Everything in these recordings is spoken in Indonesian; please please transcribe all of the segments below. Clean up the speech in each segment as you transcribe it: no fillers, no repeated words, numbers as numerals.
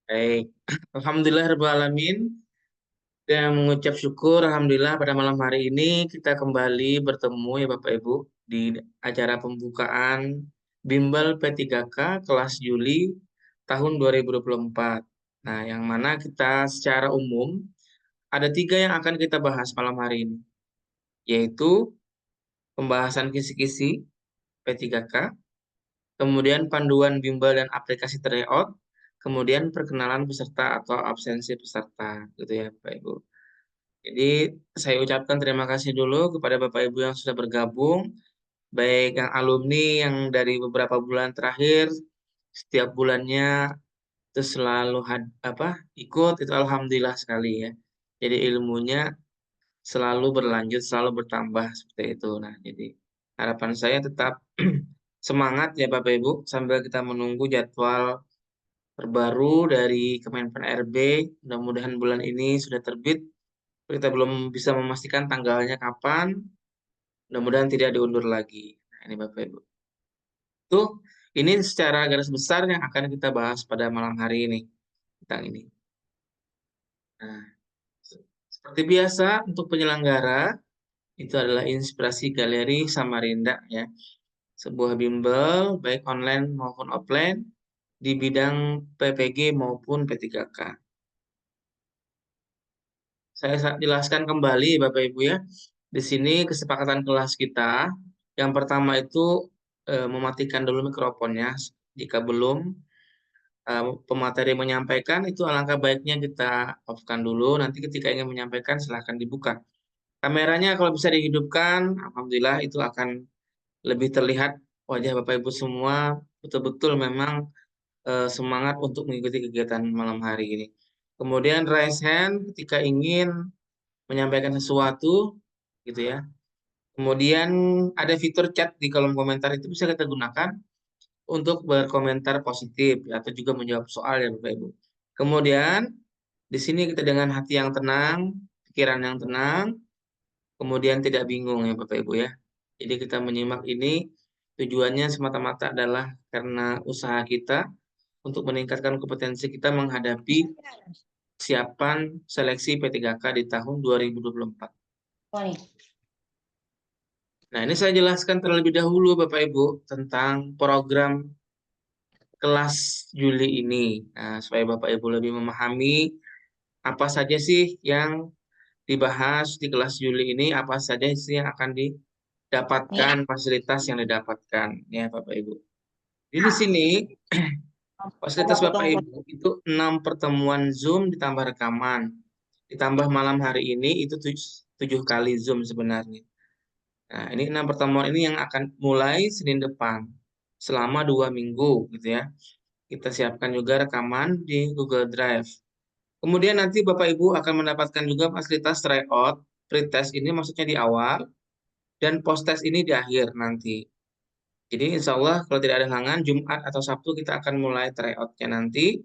Baik, Alhamdulillah Alamin. Dan mengucap syukur Alhamdulillah pada malam hari ini kita kembali bertemu ya Bapak Ibu di acara pembukaan Bimbel P3K kelas Juli tahun 2024. Nah, yang mana kita secara umum ada tiga yang akan kita bahas malam hari ini, yaitu pembahasan kisi-kisi P3K, kemudian panduan bimbel dan aplikasi tryout, kemudian perkenalan peserta atau absensi peserta, gitu ya Bapak Ibu. Jadi saya ucapkan terima kasih dulu kepada Bapak Ibu yang sudah bergabung, baik yang alumni yang dari beberapa bulan terakhir, setiap bulannya itu selalu ikut, itu alhamdulillah sekali ya. Jadi ilmunya selalu berlanjut, selalu bertambah seperti itu. Nah, jadi harapan saya tetap semangat ya Bapak Ibu sambil kita menunggu jadwal terbaru dari Kemenpan RB. Mudah-mudahan bulan ini sudah terbit. Kita belum bisa memastikan tanggalnya kapan. Mudah-mudahan tidak diundur lagi. Nah, ini Bapak Ibu. Tuh, ini secara garis besar yang akan kita bahas pada malam hari ini tentang ini. Nah, seperti biasa untuk penyelenggara itu adalah Inspirasi Galeri Samarinda ya. Sebuah bimbel baik online maupun offline di bidang PPG maupun P3K. Saya jelaskan kembali Bapak Ibu ya. Di sini kesepakatan kelas kita yang pertama itu mematikan dulu mikrofonnya. Jika belum pemateri menyampaikan itu alangkah baiknya kita off-kan dulu. Nanti ketika ingin menyampaikan silahkan dibuka. Kameranya kalau bisa dihidupkan, alhamdulillah itu akan lebih terlihat wajah Bapak Ibu semua betul-betul memang semangat untuk mengikuti kegiatan malam hari ini. Kemudian raise hand ketika ingin menyampaikan sesuatu gitu ya. Kemudian ada fitur chat di kolom komentar itu bisa kita gunakan untuk berkomentar positif atau juga menjawab soal ya Bapak Ibu. Kemudian di sini kita dengan hati yang tenang, pikiran yang tenang, kemudian tidak bingung ya Bapak Ibu ya. Jadi kita menyimak ini tujuannya semata-mata adalah karena usaha kita untuk meningkatkan kompetensi kita menghadapi siapan seleksi P3K di tahun 2024. Nah, ini saya jelaskan terlebih dahulu Bapak Ibu tentang program kelas Juli ini. Nah, supaya Bapak Ibu lebih memahami apa saja sih yang dibahas di kelas Juli ini, apa saja sih yang akan didapatkan, fasilitas yang didapatkan ya Bapak Ibu. Jadi di sini fasilitas Bapak Ibu itu 6 pertemuan Zoom ditambah rekaman. Ditambah malam hari ini itu 7 kali Zoom sebenarnya. Nah, ini 6 pertemuan ini yang akan mulai Senin depan selama 2 minggu gitu ya. Kita siapkan juga rekaman di Google Drive. Kemudian nanti Bapak Ibu akan mendapatkan juga fasilitas tryout, pretest ini maksudnya di awal, dan post-test ini di akhir nanti. Jadi insya Allah kalau tidak ada halangan, Jumat atau Sabtu kita akan mulai tryout-nya nanti.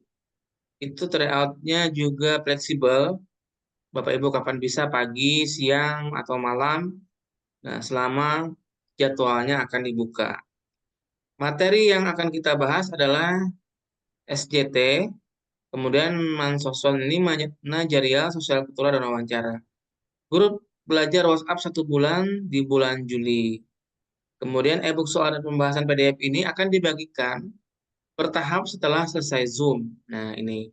Itu tryout-nya juga fleksibel, Bapak Ibu kapan bisa, pagi, siang, atau malam. Nah, selama jadwalnya akan dibuka. Materi yang akan kita bahas adalah SJT, kemudian Mansoson ini manajerial, sosial kultural, dan wawancara. Grup belajar WhatsApp 1 bulan di bulan Juli. Kemudian e-book soal dan pembahasan PDF ini akan dibagikan bertahap setelah selesai Zoom. Nah, ini.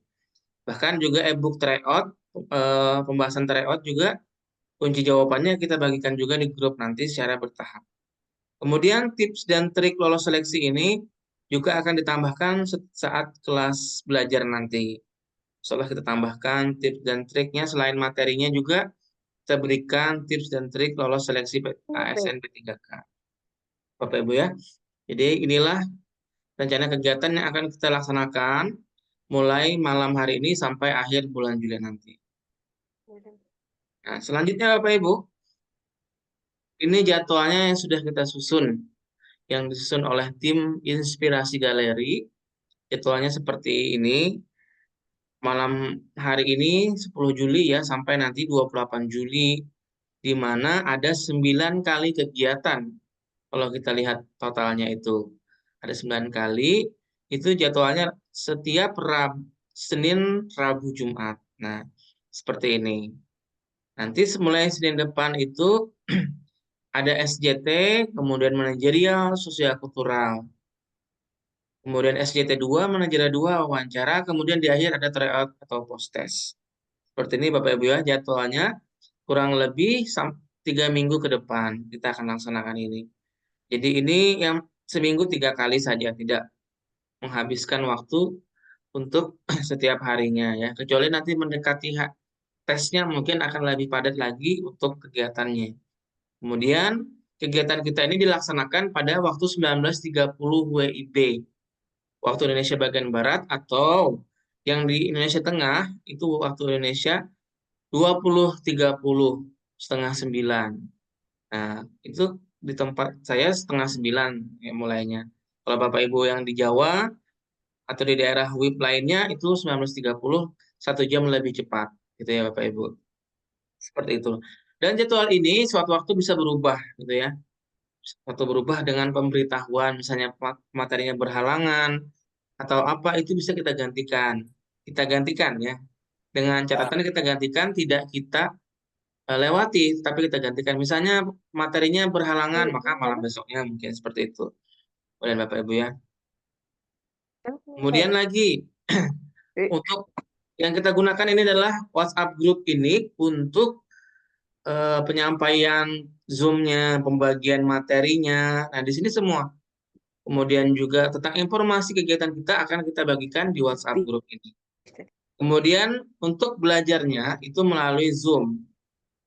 Bahkan juga e-book tryout, pembahasan tryout juga kunci jawabannya kita bagikan juga di grup nanti secara bertahap. Kemudian tips dan trik lolos seleksi ini juga akan ditambahkan saat kelas belajar nanti. Setelah kita tambahkan tips dan triknya, selain materinya juga kita berikan tips dan trik lolos seleksi ASN P3K. Bapak Ibu ya. Jadi inilah rencana kegiatan yang akan kita laksanakan mulai malam hari ini sampai akhir bulan Juli nanti. Nah, selanjutnya Bapak Ibu, ini jadwalnya yang sudah kita susun, yang disusun oleh tim Inspirasi Galeri. Jadwalnya seperti ini. Malam hari ini 10 Juli ya sampai nanti 28 Juli, di mana ada 9 kali kegiatan. Kalau kita lihat totalnya itu ada 9 kali, itu jadwalnya Senin, Rabu, Jumat. Nah, seperti ini. Nanti mulai Senin depan itu ada SJT, kemudian manajerial, sosial kultural. Kemudian SJT 2, manajerial 2, wawancara, kemudian di akhir ada tryout atau post test. Seperti ini Bapak Ibu ya, jadwalnya kurang lebih 3 minggu ke depan kita akan laksanakan ini. Jadi ini yang seminggu 3 kali saja, tidak menghabiskan waktu untuk setiap harinya ya. Kecuali nanti mendekati tesnya mungkin akan lebih padat lagi untuk kegiatannya. Kemudian kegiatan kita ini dilaksanakan pada waktu 19.30 WIB, waktu Indonesia bagian Barat, atau yang di Indonesia Tengah itu waktu Indonesia 20.30, setengah 9. Nah, itu di tempat saya setengah 9 ya mulainya. Kalau Bapak Ibu yang di Jawa atau di daerah WIB lainnya itu 19.30, 1 jam lebih cepat gitu ya Bapak Ibu. Seperti itu. Dan jadwal ini suatu waktu bisa berubah gitu ya. Suatu berubah dengan pemberitahuan misalnya materinya berhalangan atau apa itu bisa kita gantikan. Kita gantikan ya. Dengan catatan kita gantikan tidak kita lewati, tapi kita gantikan. Misalnya materinya berhalangan, maka malam besoknya mungkin seperti itu. Oleh Bapak Ibu ya. Kemudian lagi untuk yang kita gunakan ini adalah WhatsApp group ini untuk penyampaian Zoom-nya, pembagian materinya. Nah, di sini semua. Kemudian juga tentang informasi kegiatan kita akan kita bagikan di WhatsApp group ini. Kemudian untuk belajarnya itu melalui Zoom.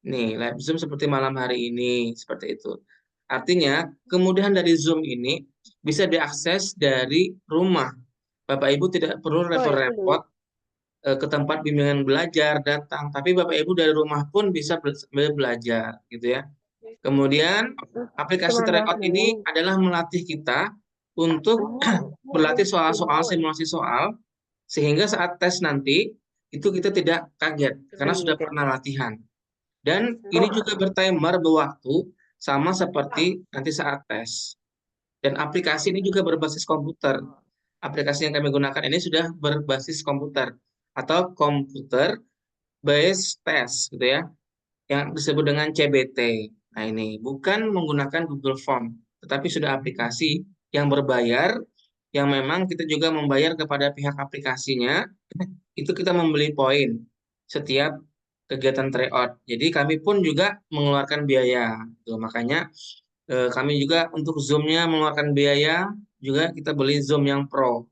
Nih, live Zoom seperti malam hari ini, seperti itu. Artinya, kemudahan dari Zoom ini bisa diakses dari rumah. Bapak Ibu tidak perlu repot-repot ke tempat bimbingan belajar, datang. Tapi Bapak Ibu dari rumah pun bisa belajar, gitu ya. Kemudian, aplikasi Tryout ini adalah melatih kita untuk berlatih soal-soal, simulasi soal, sehingga saat tes nanti, itu kita tidak kaget, karena sudah pernah latihan. Dan ini juga bertimer berwaktu sama seperti nanti saat tes. Dan aplikasi ini juga berbasis komputer. Aplikasi yang kami gunakan ini sudah berbasis komputer atau komputer based test gitu ya, yang disebut dengan CBT. Nah, ini bukan menggunakan Google Form, tetapi sudah aplikasi yang berbayar yang memang kita juga membayar kepada pihak aplikasinya, itu kita membeli poin setiap kegiatan tryout. Jadi kami pun juga mengeluarkan biaya. Tuh, makanya kami juga untuk Zoom-nya mengeluarkan biaya, juga kita beli Zoom yang Pro.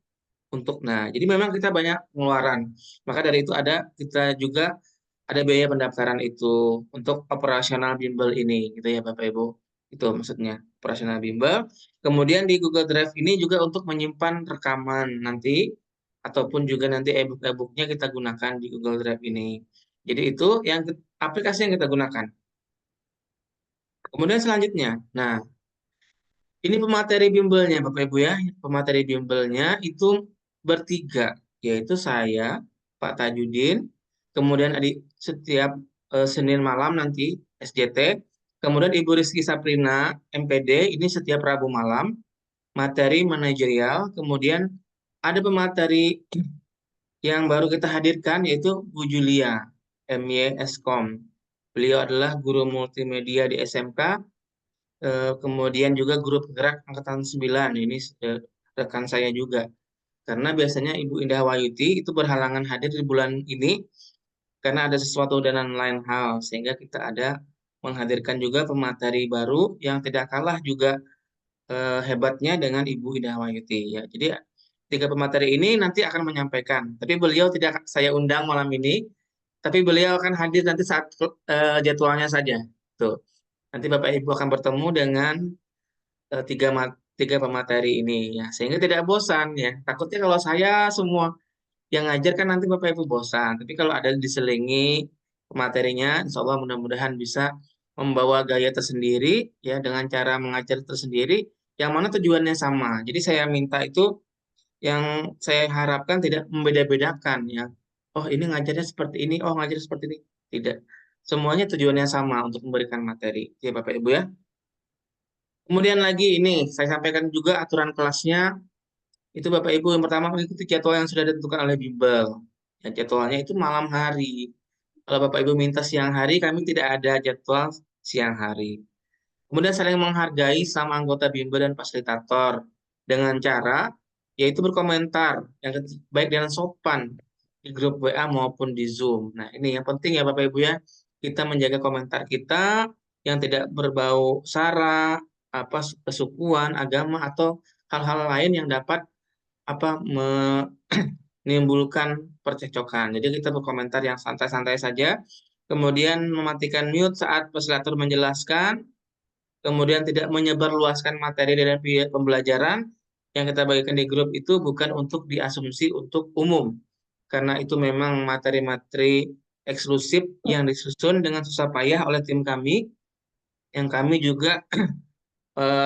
Jadi memang kita banyak pengeluaran. Maka dari itu kita juga ada biaya pendaftaran itu untuk operasional bimbel ini, gitu ya Bapak Ibu. Itu maksudnya operasional bimbel. Kemudian di Google Drive ini juga untuk menyimpan rekaman nanti, ataupun juga nanti e-book-nya kita gunakan di Google Drive ini. Jadi itu yang aplikasi yang kita gunakan. Kemudian selanjutnya, nah ini pemateri bimbelnya Bapak Ibu ya. Pemateri bimbelnya itu bertiga, yaitu saya, Pak Tajudin, kemudian setiap Senin malam nanti SJT, kemudian Ibu Rizky Saprina, MPD, ini setiap Rabu malam, materi manajerial, kemudian ada pemateri yang baru kita hadirkan yaitu Bu Julia, MY Eskom. Beliau adalah guru multimedia di SMK, kemudian juga guru penggerak Angkatan 9, ini rekan saya juga. Karena biasanya Ibu Indah Wayuti itu berhalangan hadir di bulan ini karena ada sesuatu dan lain hal, sehingga kita ada menghadirkan juga pemateri baru yang tidak kalah juga hebatnya dengan Ibu Indah Wayuti ya. Jadi 3 pemateri ini nanti akan menyampaikan, tapi beliau tidak saya undang malam ini, tapi beliau akan hadir nanti saat jadwalnya saja. Tuh. Nanti Bapak Ibu akan bertemu dengan eh, tiga tiga pemateri ini ya, sehingga tidak bosan ya. Takutnya kalau saya semua yang ngajar kan nanti Bapak Ibu bosan. Tapi kalau ada diselingi materinya, insya Allah mudah-mudahan bisa membawa gaya tersendiri ya, dengan cara mengajar tersendiri yang mana tujuannya sama. Jadi saya minta itu yang saya harapkan tidak membeda-bedakan ya. Oh ini ngajarnya seperti ini, oh ngajarnya seperti ini. Tidak. Semuanya tujuannya sama untuk memberikan materi. Ya Bapak Ibu ya. Kemudian lagi ini saya sampaikan juga aturan kelasnya. Itu Bapak Ibu yang pertama mengikuti jadwal yang sudah ditentukan oleh bimbel. Ya, jadwalnya itu malam hari. Kalau Bapak Ibu minta siang hari, kami tidak ada jadwal siang hari. Kemudian saling menghargai sama anggota bimbel dan fasilitator dengan cara yaitu berkomentar yang baik dengan sopan di grup WA maupun di Zoom. Nah, ini yang penting ya Bapak Ibu ya. Kita menjaga komentar kita yang tidak berbau sara, apa kesukuan, agama atau hal-hal lain yang dapat menimbulkan percekcokan. Jadi kita berkomentar yang santai-santai saja, kemudian mematikan mute saat fasilitator menjelaskan, kemudian tidak menyebarluaskan materi dari pembelajaran yang kita bagikan di grup itu bukan untuk diasumsi untuk umum, karena itu memang materi-materi eksklusif yang disusun dengan susah payah oleh tim kami, yang kami juga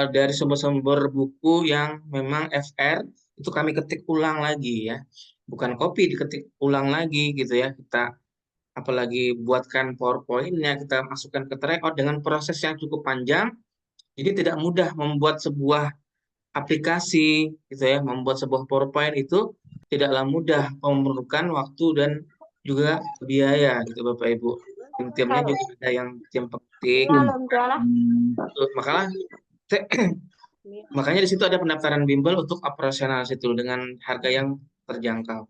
dari sumber-sumber buku yang memang FR itu kami ketik ulang lagi ya, bukan copy, diketik ulang lagi gitu ya. Kita apalagi buatkan PowerPoint-nya, kita masukkan ke tryout dengan proses yang cukup panjang, jadi tidak mudah membuat sebuah aplikasi gitu ya, membuat sebuah PowerPoint itu tidaklah mudah, memerlukan waktu dan juga biaya gitu Bapak Ibu. Tim-timnya juga ada yang tim peketik. Makalah Makanya di situ ada pendaftaran bimbel untuk operasional situ dengan harga yang terjangkau.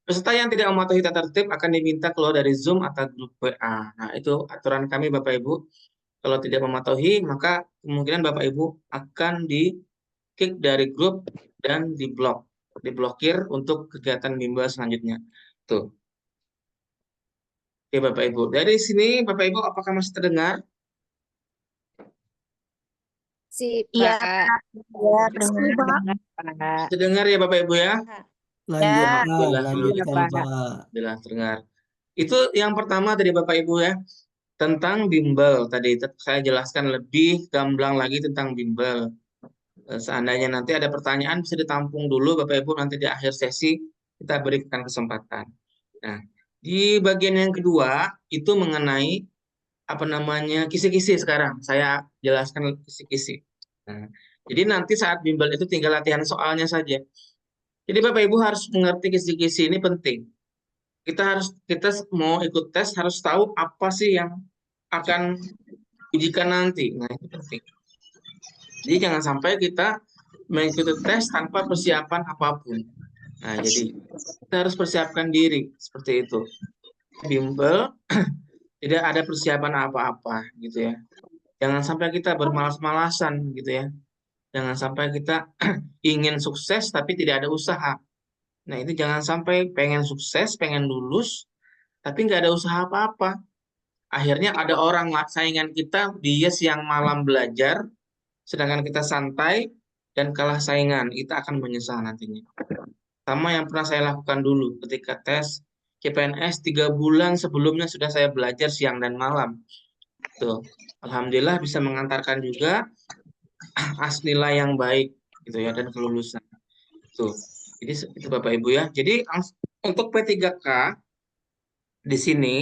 Peserta yang tidak mematuhi tata tertib akan diminta keluar dari Zoom atau grup WA. Nah, itu aturan kami Bapak Ibu. Kalau tidak mematuhi, maka kemungkinan Bapak Ibu akan di-kick dari grup dan diblokir untuk kegiatan bimbel selanjutnya. Tuh. Oke Bapak Ibu. Dari sini Bapak Ibu apakah masih terdengar? Si Iya, Pak. ya, dengar. Pak. Terdengar ya Bapak Ibu ya? Lanjut, Ya, Pak. Alhamdulillah, Lanjutkan, Pak. Pak. Alhamdulillah terdengar. Itu yang pertama dari Bapak Ibu ya. Tentang bimbel tadi saya jelaskan lebih gamblang lagi tentang bimbel. Seandainya nanti ada pertanyaan bisa ditampung dulu Bapak Ibu, nanti di akhir sesi kita berikan kesempatan. Nah, di bagian yang kedua itu mengenai apa namanya kisi-kisi sekarang. Saya jelaskan kisi-kisi. Nah, jadi nanti saat bimbel itu tinggal latihan soalnya saja. Jadi Bapak Ibu harus mengerti kisi-kisi ini penting. Kita mau ikut tes harus tahu apa sih yang akan ujikan nanti. Nah, itu penting. Jadi jangan sampai kita mengikuti tes tanpa persiapan apapun. Nah, jadi kita harus persiapkan diri seperti itu. Bimbel tidak ada persiapan apa-apa gitu ya. Jangan sampai kita bermalas-malasan gitu ya. Jangan sampai kita ingin sukses tapi tidak ada usaha. Nah, itu jangan sampai pengen sukses, pengen lulus, tapi nggak ada usaha apa-apa. Akhirnya ada orang saingan kita, dia siang malam belajar, sedangkan kita santai dan kalah saingan, kita akan menyesal nantinya. Sama yang pernah saya lakukan dulu ketika tes CPNS 3 bulan sebelumnya sudah saya belajar siang dan malam. Tuh, alhamdulillah bisa mengantarkan juga nilai yang baik gitu ya dan kelulusan. Tuh. Jadi itu Bapak Ibu ya. Jadi untuk P3K di sini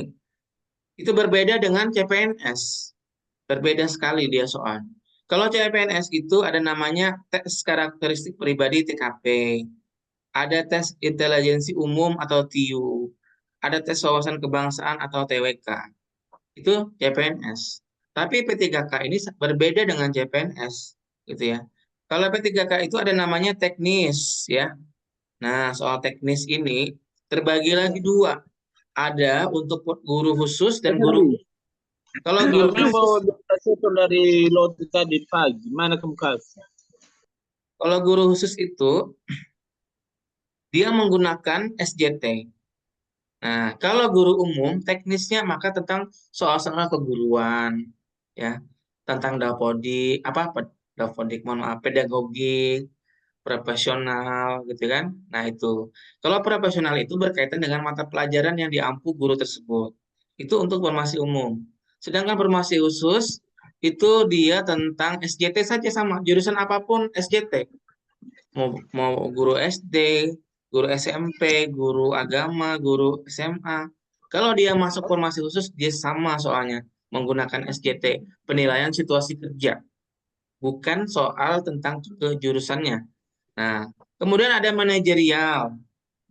itu berbeda dengan CPNS. Berbeda sekali dia soal. Kalau CPNS itu ada namanya tes karakteristik pribadi TKP, ada tes intelijensi umum atau TIU, ada tes wawasan kebangsaan atau TWK. Itu CPNS. Tapi P3K ini berbeda dengan CPNS, gitu ya. Kalau P3K itu ada namanya teknis, ya. Nah, soal teknis ini terbagi lagi dua. Ada untuk guru khusus dan guru. Kalau guru Kami mau khusus, itu dari lot tadi pagi. Mana kamu kasih? kalau guru khusus itu dia menggunakan SJT. Nah, kalau guru umum teknisnya maka tentang soal-soal keguruan, ya, tentang dapodik, dapodik, mohon maaf, pedagogik, profesional, gitu kan? Nah itu, kalau profesional itu berkaitan dengan mata pelajaran yang diampu guru tersebut. Itu untuk formasi umum. Sedangkan formasi khusus itu dia tentang SJT saja sama, jurusan apapun SJT. Mau guru SD, guru SMP, guru agama, guru SMA. Kalau dia masuk formasi khusus, dia sama soalnya menggunakan SJT, penilaian situasi kerja, bukan soal tentang kejurusannya. Nah, kemudian ada manajerial.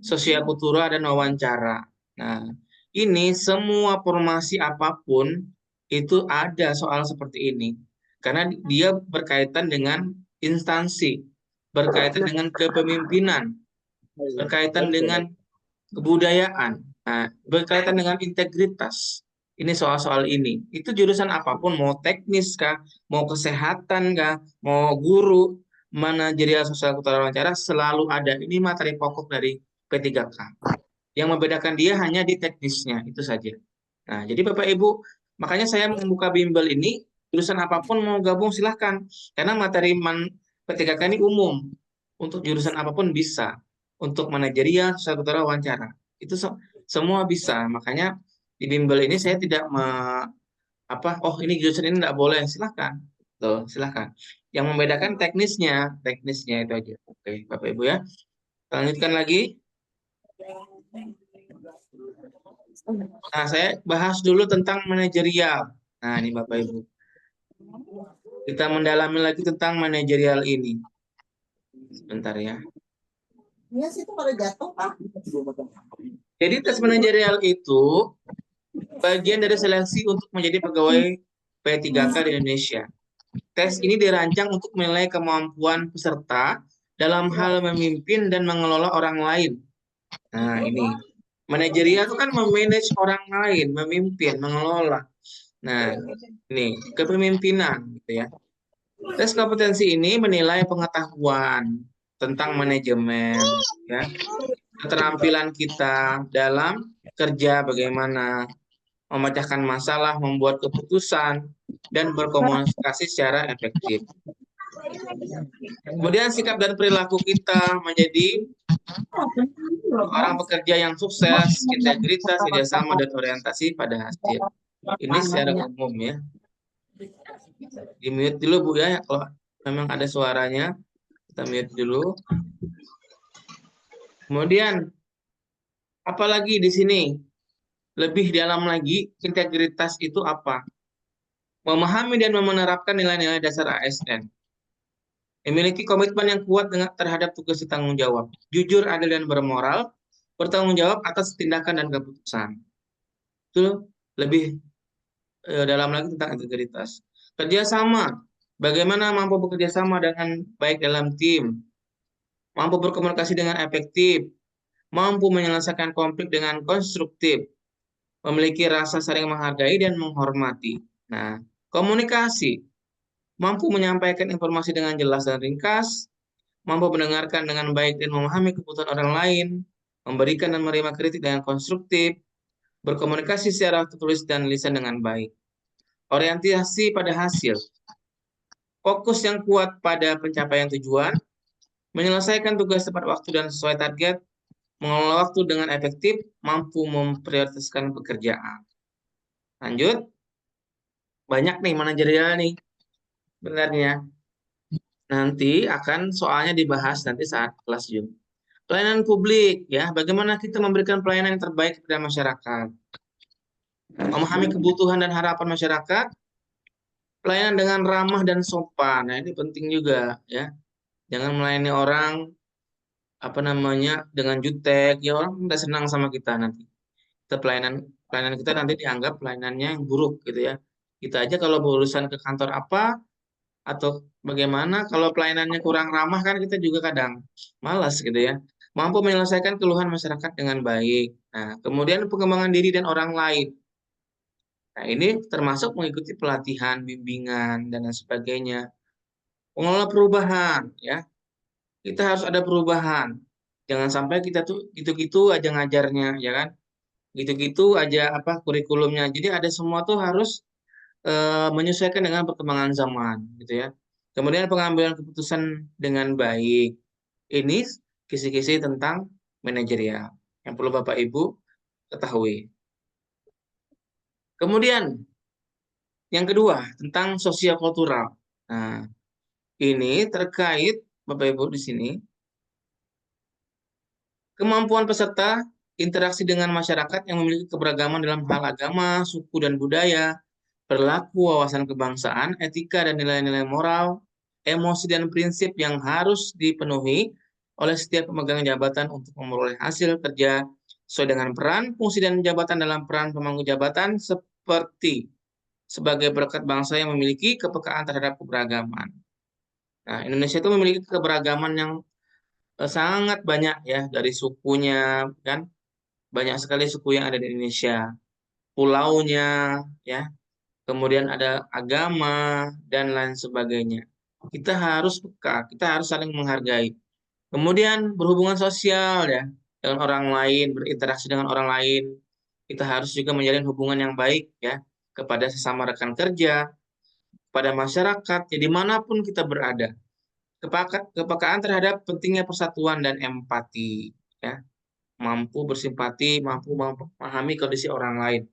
sosial kultural, dan wawancara. Nah, ini semua formasi apapun itu ada soal seperti ini. Karena dia berkaitan dengan instansi, berkaitan dengan kepemimpinan, berkaitan dengan kebudayaan, nah, berkaitan dengan integritas. Ini soal-soal ini. Itu jurusan apapun, mau teknis kah, mau kesehatan kah, mau guru, manajerial sosial kultural wawancara, selalu ada. Ini materi pokok dari P3K. Yang membedakan dia hanya di teknisnya, itu saja. Nah, jadi Bapak Ibu, makanya saya membuka bimbel ini, jurusan apapun mau gabung silahkan. Karena materi P3K ini umum. Untuk jurusan apapun bisa. Untuk manajerial, sosial kultural, wawancara. Itu semua bisa. Makanya di bimbel ini saya tidak oh ini jurusan ini tidak boleh. Silahkan. Tuh, silahkan. Yang membedakan teknisnya itu aja. Oke, Bapak Ibu ya. Lanjutkan lagi. Nah, saya bahas dulu tentang manajerial. Nah, ini Bapak Ibu. Kita mendalami lagi tentang manajerial ini. Sebentar ya. Iya sih itu kalau jatuh, Pak. Jadi tes manajerial itu bagian dari seleksi untuk menjadi pegawai P3K di Indonesia. Tes ini dirancang untuk menilai kemampuan peserta dalam hal memimpin dan mengelola orang lain. Nah, ini. Manajerial itu kan memanage orang lain, memimpin, mengelola. Nah, ini kepemimpinan gitu ya. Tes kompetensi ini menilai pengetahuan tentang manajemen, ya, keterampilan kita dalam kerja, bagaimana memecahkan masalah, membuat keputusan, dan berkomunikasi secara efektif. Kemudian sikap dan perilaku kita menjadi orang pekerja yang sukses, integritas, kerjasama, dan orientasi pada hasil. Ini secara umum ya. Di mute dulu Bu ya, kalau memang ada suaranya, kita mute dulu. Kemudian, apalagi di sini, lebih dalam lagi, integritas itu apa? Memahami dan menerapkan nilai-nilai dasar ASN. Memiliki komitmen yang kuat terhadap tugas tanggung jawab. Jujur, adil, dan bermoral, bertanggung jawab atas tindakan dan keputusan. Itu lebih dalam lagi tentang integritas. Kerjasama, bagaimana mampu bekerja sama dengan baik dalam tim, mampu berkomunikasi dengan efektif, mampu menyelesaikan konflik dengan konstruktif, memiliki rasa saling menghargai dan menghormati. Nah, komunikasi, mampu menyampaikan informasi dengan jelas dan ringkas, mampu mendengarkan dengan baik dan memahami kebutuhan orang lain, memberikan dan menerima kritik dengan konstruktif, berkomunikasi secara tertulis dan lisan dengan baik. Orientasi pada hasil, fokus yang kuat pada pencapaian tujuan, menyelesaikan tugas tepat waktu dan sesuai target, mengelola waktu dengan efektif, mampu memprioritaskan pekerjaan. Lanjut, banyak nih manajerial nih sebenarnya. Nanti akan soalnya dibahas nanti saat kelas Zoom. Pelayanan publik, ya, bagaimana kita memberikan pelayanan yang terbaik kepada masyarakat. Memahami kebutuhan dan harapan masyarakat, pelayanan dengan ramah dan sopan. Nah, ini penting juga, ya. Jangan melayani orang dengan jutek, ya orang tidak senang sama kita nanti. Pelayanan kita nanti dianggap pelayanannya yang buruk gitu ya. Kita aja kalau berurusan ke kantor apa atau bagaimana, kalau pelayanannya kurang ramah kan kita juga kadang malas gitu ya. Mampu menyelesaikan keluhan masyarakat dengan baik. Nah, kemudian pengembangan diri dan orang lain. Nah, ini termasuk mengikuti pelatihan, bimbingan, dan lain sebagainya. Mengelola perubahan, ya. Kita harus ada perubahan. Jangan sampai kita tuh gitu-gitu aja ngajarnya, ya kan? Gitu-gitu aja kurikulumnya. Jadi ada semua tuh harus menyesuaikan dengan perkembangan zaman, gitu ya. Kemudian pengambilan keputusan dengan baik. Ini kisi-kisi tentang manajerial yang perlu Bapak Ibu ketahui. Kemudian yang kedua tentang sosial kultural. Nah, ini terkait Bapak Ibu di sini kemampuan peserta interaksi dengan masyarakat yang memiliki keberagaman dalam hal agama, suku dan budaya, perilaku, wawasan kebangsaan, etika dan nilai-nilai moral, emosi dan prinsip yang harus dipenuhi oleh setiap pemegang jabatan untuk memperoleh hasil kerja sesuai dengan peran, fungsi, dan jabatan dalam peran pemangku jabatan seperti sebagai perekat bangsa yang memiliki kepekaan terhadap keberagaman. Nah, Indonesia itu memiliki keberagaman yang sangat banyak ya, dari sukunya kan, banyak sekali suku yang ada di Indonesia, pulaunya ya, kemudian ada agama dan lain sebagainya. Kita harus peka, kita harus saling menghargai. Kemudian berhubungan sosial ya, dengan orang lain, berinteraksi dengan orang lain. Kita harus juga menjalin hubungan yang baik ya kepada sesama rekan kerja, pada masyarakat, ya dimanapun kita berada. Kepekaan terhadap pentingnya persatuan dan empati, ya, mampu bersimpati, mampu memahami kondisi orang lain.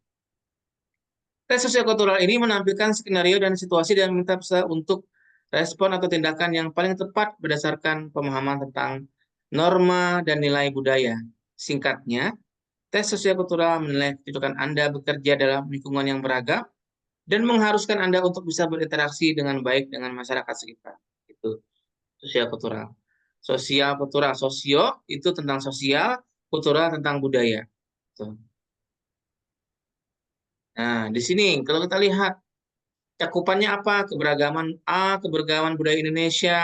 Tes sosiokultural ini menampilkan skenario dan situasi dan meminta peserta untuk respon atau tindakan yang paling tepat berdasarkan pemahaman tentang norma dan nilai budaya. Singkatnya, tes sosiokultural menilai kecocokan Anda bekerja dalam lingkungan yang beragam dan mengharuskan Anda untuk bisa berinteraksi dengan baik dengan masyarakat sekitar. Itu sosial kultural. Sosial kultural, sosio itu tentang sosial, kultural tentang budaya. Tuh. Nah, di sini kalau kita lihat cakupannya apa? Keberagaman A, keberagaman budaya Indonesia,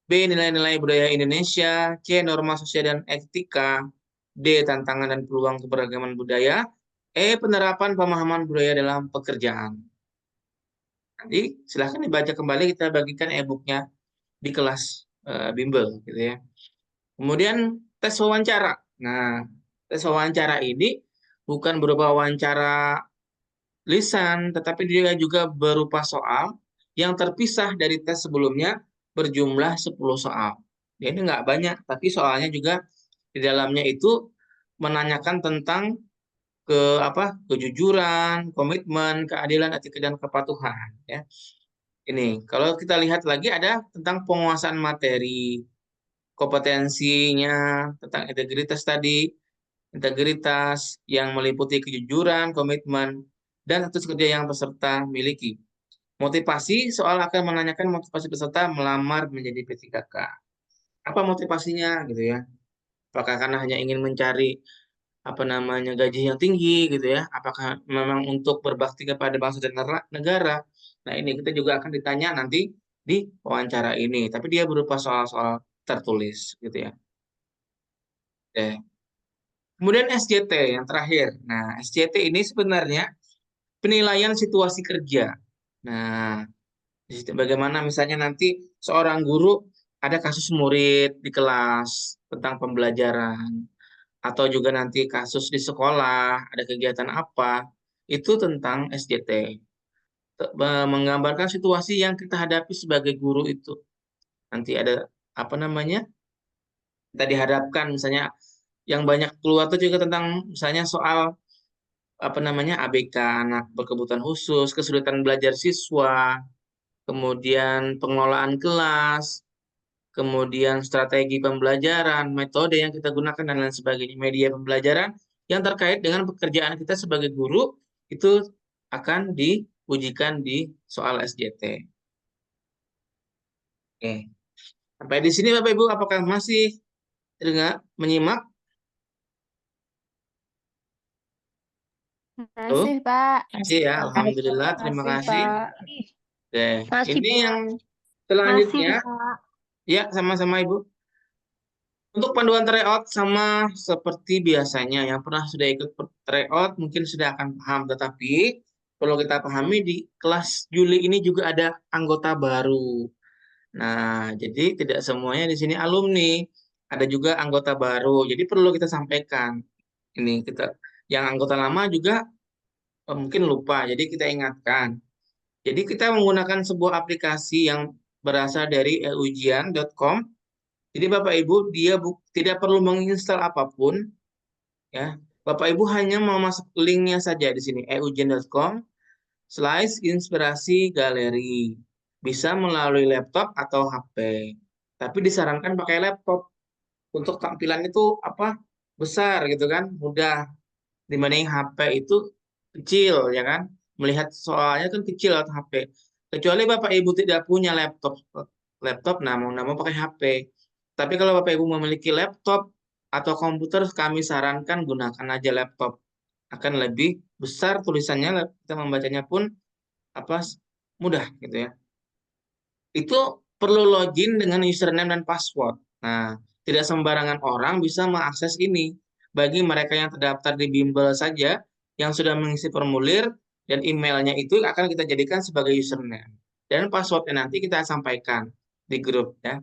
B, nilai-nilai budaya Indonesia, C, norma sosial dan etika, D, tantangan dan peluang keberagaman budaya, E, penerapan pemahaman budaya dalam pekerjaan. Nanti silahkan dibaca kembali, kita bagikan e-booknya di kelas bimbel gitu ya. Kemudian tes wawancara. Nah, tes wawancara ini bukan berupa wawancara lisan, tetapi dia juga berupa soal yang terpisah dari tes sebelumnya berjumlah 10 soal. Ini nggak banyak, tapi soalnya juga di dalamnya itu menanyakan tentang kejujuran, komitmen, keadilan, etika, dan kepatuhan. Ya. Ini, kalau kita lihat lagi ada tentang penguasaan materi, kompetensinya, tentang integritas tadi, integritas yang meliputi kejujuran, komitmen, dan status kerja yang peserta miliki. Motivasi, soal akan menanyakan motivasi peserta melamar menjadi P3K. Apa motivasinya gitu ya? Apakah karena hanya ingin mencari gaji yang tinggi gitu ya? Apakah memang untuk berbakti kepada bangsa dan negara? Nah, ini kita juga akan ditanya nanti di wawancara ini, tapi dia berupa soal-soal tertulis gitu ya. Oke. Kemudian SJT yang terakhir. Nah, SJT ini sebenarnya penilaian situasi kerja. Nah, bagaimana misalnya nanti seorang guru ada kasus murid di kelas tentang pembelajaran, atau juga nanti kasus di sekolah, ada kegiatan apa, itu tentang SJT. Menggambarkan situasi yang kita hadapi sebagai guru itu. Nanti ada kita dihadapkan misalnya yang banyak keluar itu juga tentang misalnya soal ABK, anak berkebutuhan khusus, kesulitan belajar siswa, kemudian pengelolaan kelas, kemudian strategi pembelajaran, metode yang kita gunakan, dan lain sebagainya, media pembelajaran yang terkait dengan pekerjaan kita sebagai guru, itu akan diujikan di soal SJT. Oke. Sampai di sini Bapak Ibu, apakah masih menyimak? Masih, Pak. Masih ya, Alhamdulillah, terima Masih, kasih. Pak. Oke, Masih, ini Pak. yang Masih, selanjutnya, Pak. ya sama-sama Ibu. Untuk panduan tryout sama seperti biasanya, yang pernah sudah ikut tryout mungkin sudah akan paham, tetapi perlu kita pahami di kelas Juli ini juga ada anggota baru. Nah, jadi tidak semuanya di sini alumni, ada juga anggota baru. Jadi perlu kita sampaikan. Ini yang anggota lama juga mungkin lupa, jadi kita ingatkan. Jadi kita menggunakan sebuah aplikasi yang berasal dari eujian.com. Jadi Bapak Ibu dia tidak perlu menginstal apapun, ya. Bapak Ibu hanya mau masuk linknya saja di sini eujian.com/inspirasi galeri. Bisa melalui laptop atau HP. Tapi disarankan pakai laptop untuk tampilan itu besar gitu kan, mudah. Dibanding HP itu kecil ya kan. Melihat soalnya kan kecil atau HP. Kecuali Bapak Ibu tidak punya laptop, nah mau pakai HP. Tapi kalau Bapak Ibu memiliki laptop atau komputer, kami sarankan gunakan aja laptop. Akan lebih besar tulisannya, kita membacanya pun apa mudah gitu ya. Itu perlu login dengan username dan password. Nah, tidak sembarangan orang bisa mengakses ini. Bagi mereka yang terdaftar di Bimbel saja, yang sudah mengisi formulir, dan emailnya itu akan kita jadikan sebagai username. Dan passwordnya nanti kita sampaikan di grup ya.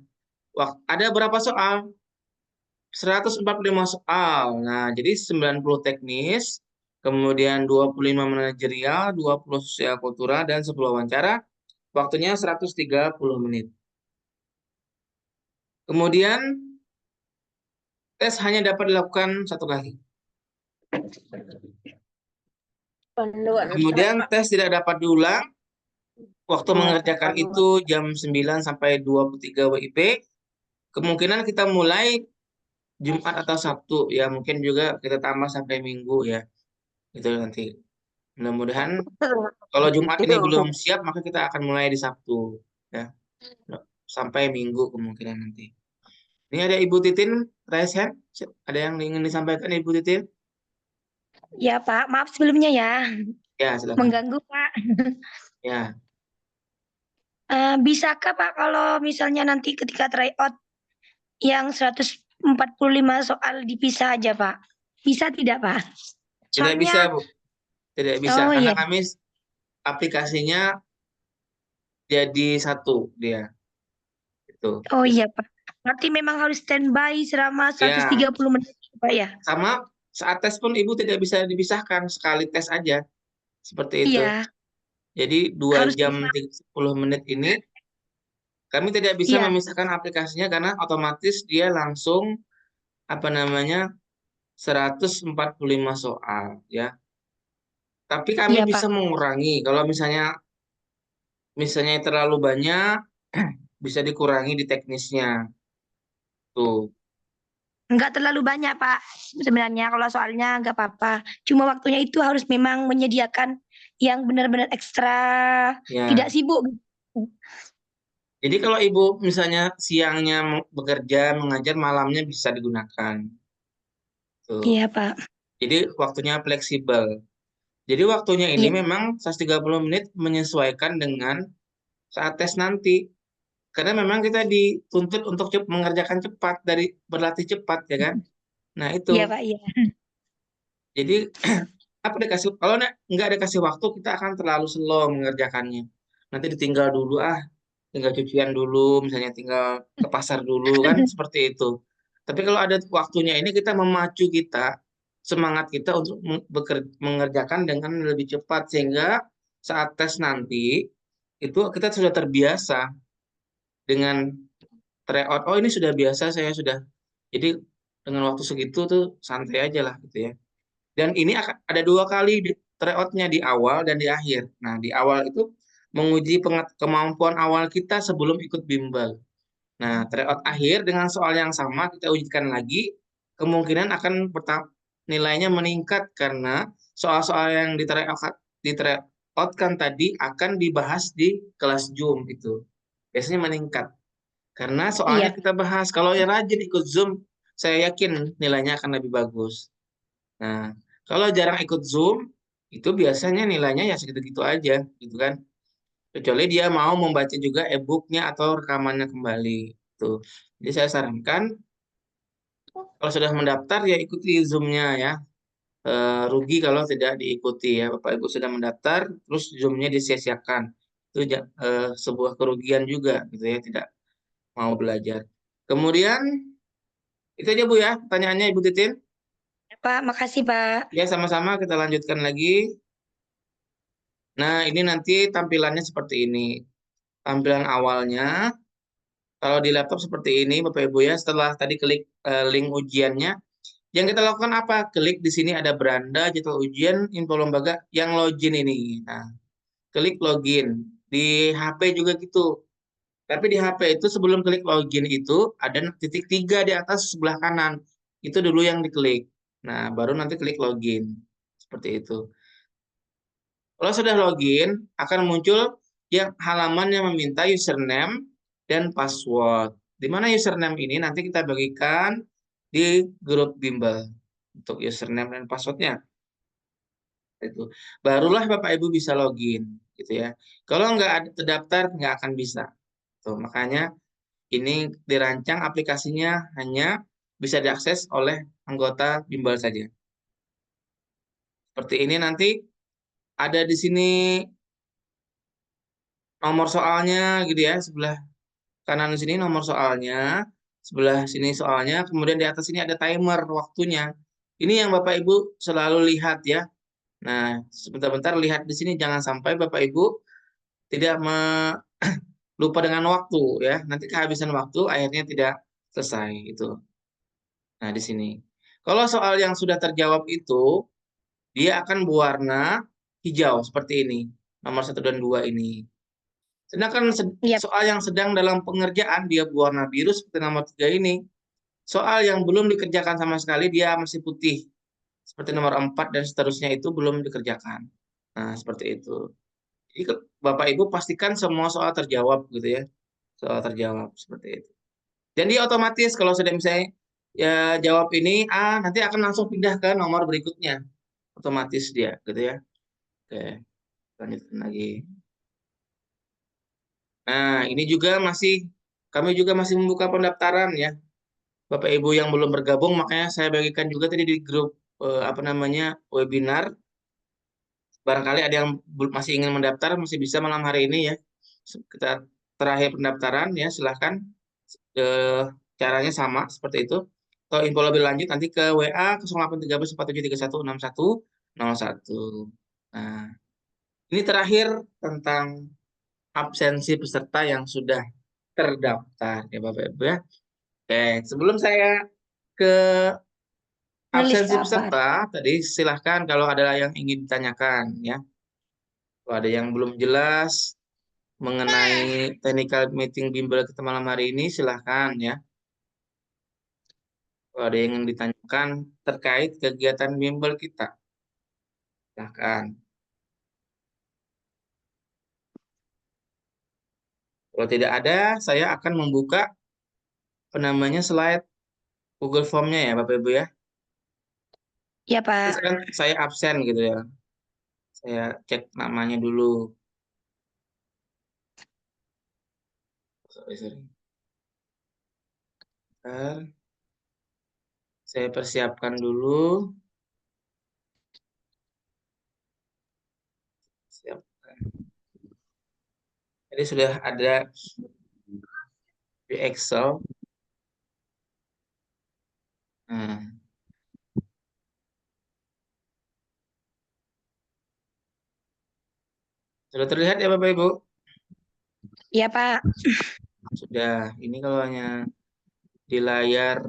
Wah, ada berapa soal? 145 soal. Nah, jadi 90 teknis, kemudian 25 manajerial, 20 sosial kultural, dan 10 wawancara. Waktunya 130 menit. Kemudian tes hanya dapat dilakukan 1 kali. Kemudian tes tidak dapat diulang. Waktu mengerjakan itu jam 9 sampai 23 WIB. Kemungkinan kita mulai Jumat atau Sabtu ya, mungkin juga kita tambah sampai Minggu ya. Itu nanti. Mudah-mudahan kalau Jumat ini belum siap, maka kita akan mulai di Sabtu ya. Sampai Minggu kemungkinan nanti. Ini ada Ibu Titin, raise hand. Ada yang ingin disampaikan Ibu Titin? Ya Pak, maaf sebelumnya ya, Ya, silakan. mengganggu Pak. Ya. Bisakah Pak kalau misalnya nanti ketika tryout yang 145 soal dipisah aja Pak? Bisa tidak Pak? Tidak bisa, Bu. Tidak bisa, Oh karena iya. kami aplikasinya jadi satu dia. Itu. Oh iya Pak. Berarti memang harus standby selama 130 menit Pak ya? Sama saat tes pun Ibu tidak bisa dipisahkan, sekali tes aja. Seperti itu. Iya. Jadi 2 Harus jam 10 menit ini kami tidak bisa Iya. memisahkan aplikasinya karena otomatis dia langsung apa namanya 145 soal ya. Tapi kami Iya bisa Pak. mengurangi kalau misalnya terlalu banyak bisa dikurangi di teknisnya. Tuh. Enggak terlalu banyak Pak. Sebenarnya kalau soalnya enggak apa-apa. Cuma waktunya itu harus memang menyediakan yang benar-benar ekstra, Ya. tidak sibuk. Jadi kalau Ibu misalnya siangnya bekerja, mengajar, malamnya bisa digunakan. Tuh. Iya Pak. Jadi waktunya fleksibel. Jadi waktunya ini Iya. memang 130 menit menyesuaikan dengan saat tes nanti. Karena memang kita dituntut untuk mengerjakan cepat, dari berlatih cepat ya kan. Nah Iya itu. Pak, iya. Jadi apa dikasih kalau nggak dikasih waktu kita akan terlalu slow mengerjakannya. Nanti ditinggal dulu tinggal cucian dulu, misalnya tinggal ke pasar dulu kan seperti itu. Tapi kalau ada waktunya ini kita memacu semangat kita untuk mengerjakan dengan lebih cepat sehingga saat tes nanti itu kita sudah terbiasa dengan tryout. Oh ini sudah biasa saya sudah. Jadi dengan waktu segitu tuh santai aja lah gitu ya. Dan ini akan ada 2 kali tryout-nya di awal dan di akhir. Nah di awal itu menguji kemampuan awal kita sebelum ikut bimbel. Nah, tryout akhir dengan soal yang sama kita ujikan lagi, kemungkinan akan nilainya meningkat karena soal-soal yang di tryout kan tadi akan dibahas di kelas Zoom itu. Biasanya meningkat. Karena soalnya Iya. kita bahas. Kalau yang rajin ikut Zoom, saya yakin nilainya akan lebih bagus. Nah, kalau jarang ikut Zoom, itu biasanya nilainya ya segitu-gitu aja, gitu kan. Kecuali dia mau membaca juga e-booknya atau rekamannya kembali. Tuh. Jadi saya sarankan kalau sudah mendaftar ya ikuti Zoom-nya ya. Rugi kalau tidak diikuti ya. Bapak Ibu sudah mendaftar terus Zoom-nya disia-siakan. Itu sebuah kerugian juga gitu ya, tidak mau belajar. Kemudian itu aja Bu ya pertanyaannya Ibu Titin. Pak, makasih Pak. Ya sama-sama kita lanjutkan lagi. Nah, ini nanti tampilannya seperti ini. Tampilan awalnya kalau di laptop seperti ini, Bapak Ibu ya, setelah tadi klik link ujiannya, yang kita lakukan apa? Klik di sini ada beranda, jadwal ujian, info lembaga, yang login ini. Nah, klik login. Di HP juga gitu. Tapi di HP itu sebelum klik login itu, ada titik 3 di atas sebelah kanan. Itu dulu yang diklik. Nah, baru nanti klik login. Seperti itu. Kalau sudah login, akan muncul yang halaman yang meminta username dan password. Di mana username ini nanti kita bagikan di grup bimbel untuk username dan passwordnya. Itu barulah Bapak Ibu bisa login, gitu ya. Kalau nggak ada terdaftar, nggak akan bisa. Tuh, makanya ini dirancang aplikasinya hanya bisa diakses oleh anggota bimbel saja. Seperti ini nanti ada di sini nomor soalnya gitu ya, sebelah kanan sini nomor soalnya, sebelah sini soalnya, kemudian di atas sini ada timer waktunya. Ini yang Bapak Ibu selalu lihat ya. Nah, sebentar-bentar lihat di sini jangan sampai Bapak Ibu tidak lupa dengan waktu ya. Nanti kehabisan waktu akhirnya tidak selesai itu. Nah, di sini. Kalau soal yang sudah terjawab itu dia akan berwarna hijau seperti ini. Nomor 1 dan 2 ini. Sedangkan Iya. soal yang sedang dalam pengerjaan dia berwarna biru seperti nomor 3 ini. Soal yang belum dikerjakan sama sekali dia masih putih. Seperti nomor 4 dan seterusnya itu belum dikerjakan. Nah, seperti itu. Jadi Bapak Ibu pastikan semua soal terjawab gitu ya. Soal terjawab seperti itu. Dan dia otomatis kalau sudah misalnya ya jawab ini A, nanti akan langsung pindah ke nomor berikutnya. Otomatis dia gitu ya. Oke, lanjutkan lagi. Nah, ini juga kami juga masih membuka pendaftaran ya. Bapak Ibu yang belum bergabung, makanya saya bagikan juga tadi di grup webinar. Barangkali ada yang masih ingin mendaftar, masih bisa malam hari ini ya. Kita terakhir pendaftaran ya, silahkan. Caranya sama seperti itu. Kalau info lebih lanjut nanti ke WA 081347316101. Nah, ini terakhir tentang absensi peserta yang sudah terdaftar ya Bapak Ibu ya. Oke, sebelum saya ke Nulis absensi kabar. peserta, tadi silahkan kalau ada yang ingin ditanyakan ya. Kalau ada yang belum jelas mengenai technical meeting bimbel kita malam hari ini, silahkan ya. Kalau ada yang ingin ditanyakan terkait kegiatan bimbel kita, silahkan. Kalau tidak ada, saya akan membuka slide Google Form-nya ya Bapak Ibu ya. Iya, Pak. Sekarang saya absen gitu ya. Saya cek namanya dulu. Sorry. Bentar. Saya persiapkan dulu. Siapkan. Jadi sudah ada di Excel. Nah. Sudah terlihat ya Bapak Ibu? Iya, Pak. Sudah. Ini kalau hanya di layar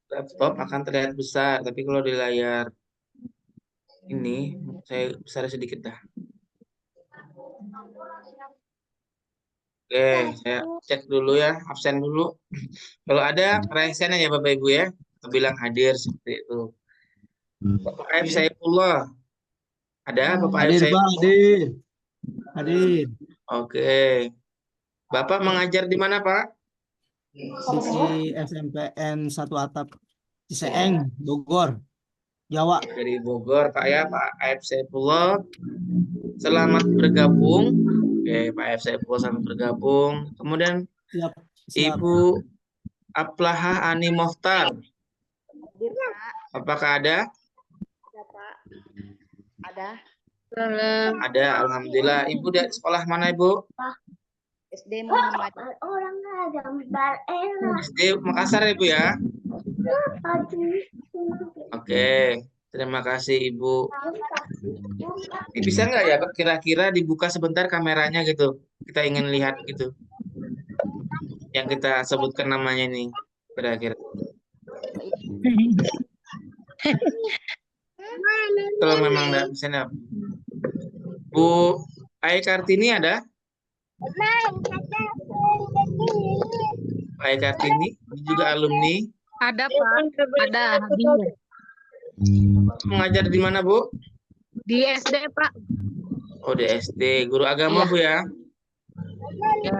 laptop akan terlihat besar, tapi kalau di layar ini saya besar sedikit dah. Oke, saya cek dulu ya, absen dulu. Kalau ada, raise hand aja Bapak Ibu ya. Atau bilang hadir seperti itu. Bapak Aib Saifullah. Ada Bapak Aib Hadir, Pak, Saifullah? hadir. Hadir. Oke. Bapak mengajar di mana, Pak? Di SMPN 1 Atap Ciseeng, Bogor, Jawa. Dari Bogor, Pak ya, Pak Aib Saifullah. Selamat bergabung. Oke, Pak Aib Saifullah selamat bergabung. Kemudian Siap, siap. Ibu Aplaha Ani Mohtar. Apakah ada? Ada, Pak. Ada. Ada, alhamdulillah. Ibu dari sekolah mana, Ibu? SD Muhammad. SD Makassar, Ibu ya? Oke, terima kasih Ibu. Ini bisa nggak ya, kira-kira dibuka sebentar kameranya gitu? Kita ingin lihat gitu. Yang kita sebutkan namanya ini, kira-kira. Kalau memang nggak bisa, Bu Ai Kartini ada? Ai Kartini, ini juga alumni. Ada, Pak. Ada, hadir. Mengajar di mana, Bu? Di SD, Pak. Oh, di SD. Guru agama, Iya. Bu ya? Ya.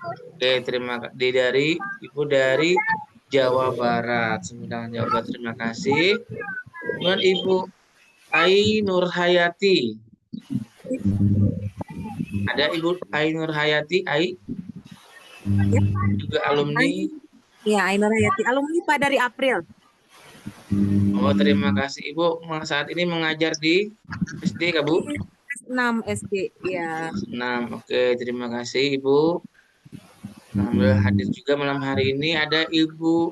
Oke, terima kasih dari Ibu dari Jawa Barat, Sumedang, Jawa Barat. Terima kasih. Kemudian Ibu Ai Nurhayati. Ada Ibu Ai Nurhayati, Ai juga alumni. Ya, Ainur Hayati, alumni Pak dari April. Oh, terima kasih Ibu. Saat ini mengajar di SD, Kak Bu? 6 SD, ya. 6. Oke, terima kasih Ibu. Alhamdulillah hadir juga malam hari ini ada Ibu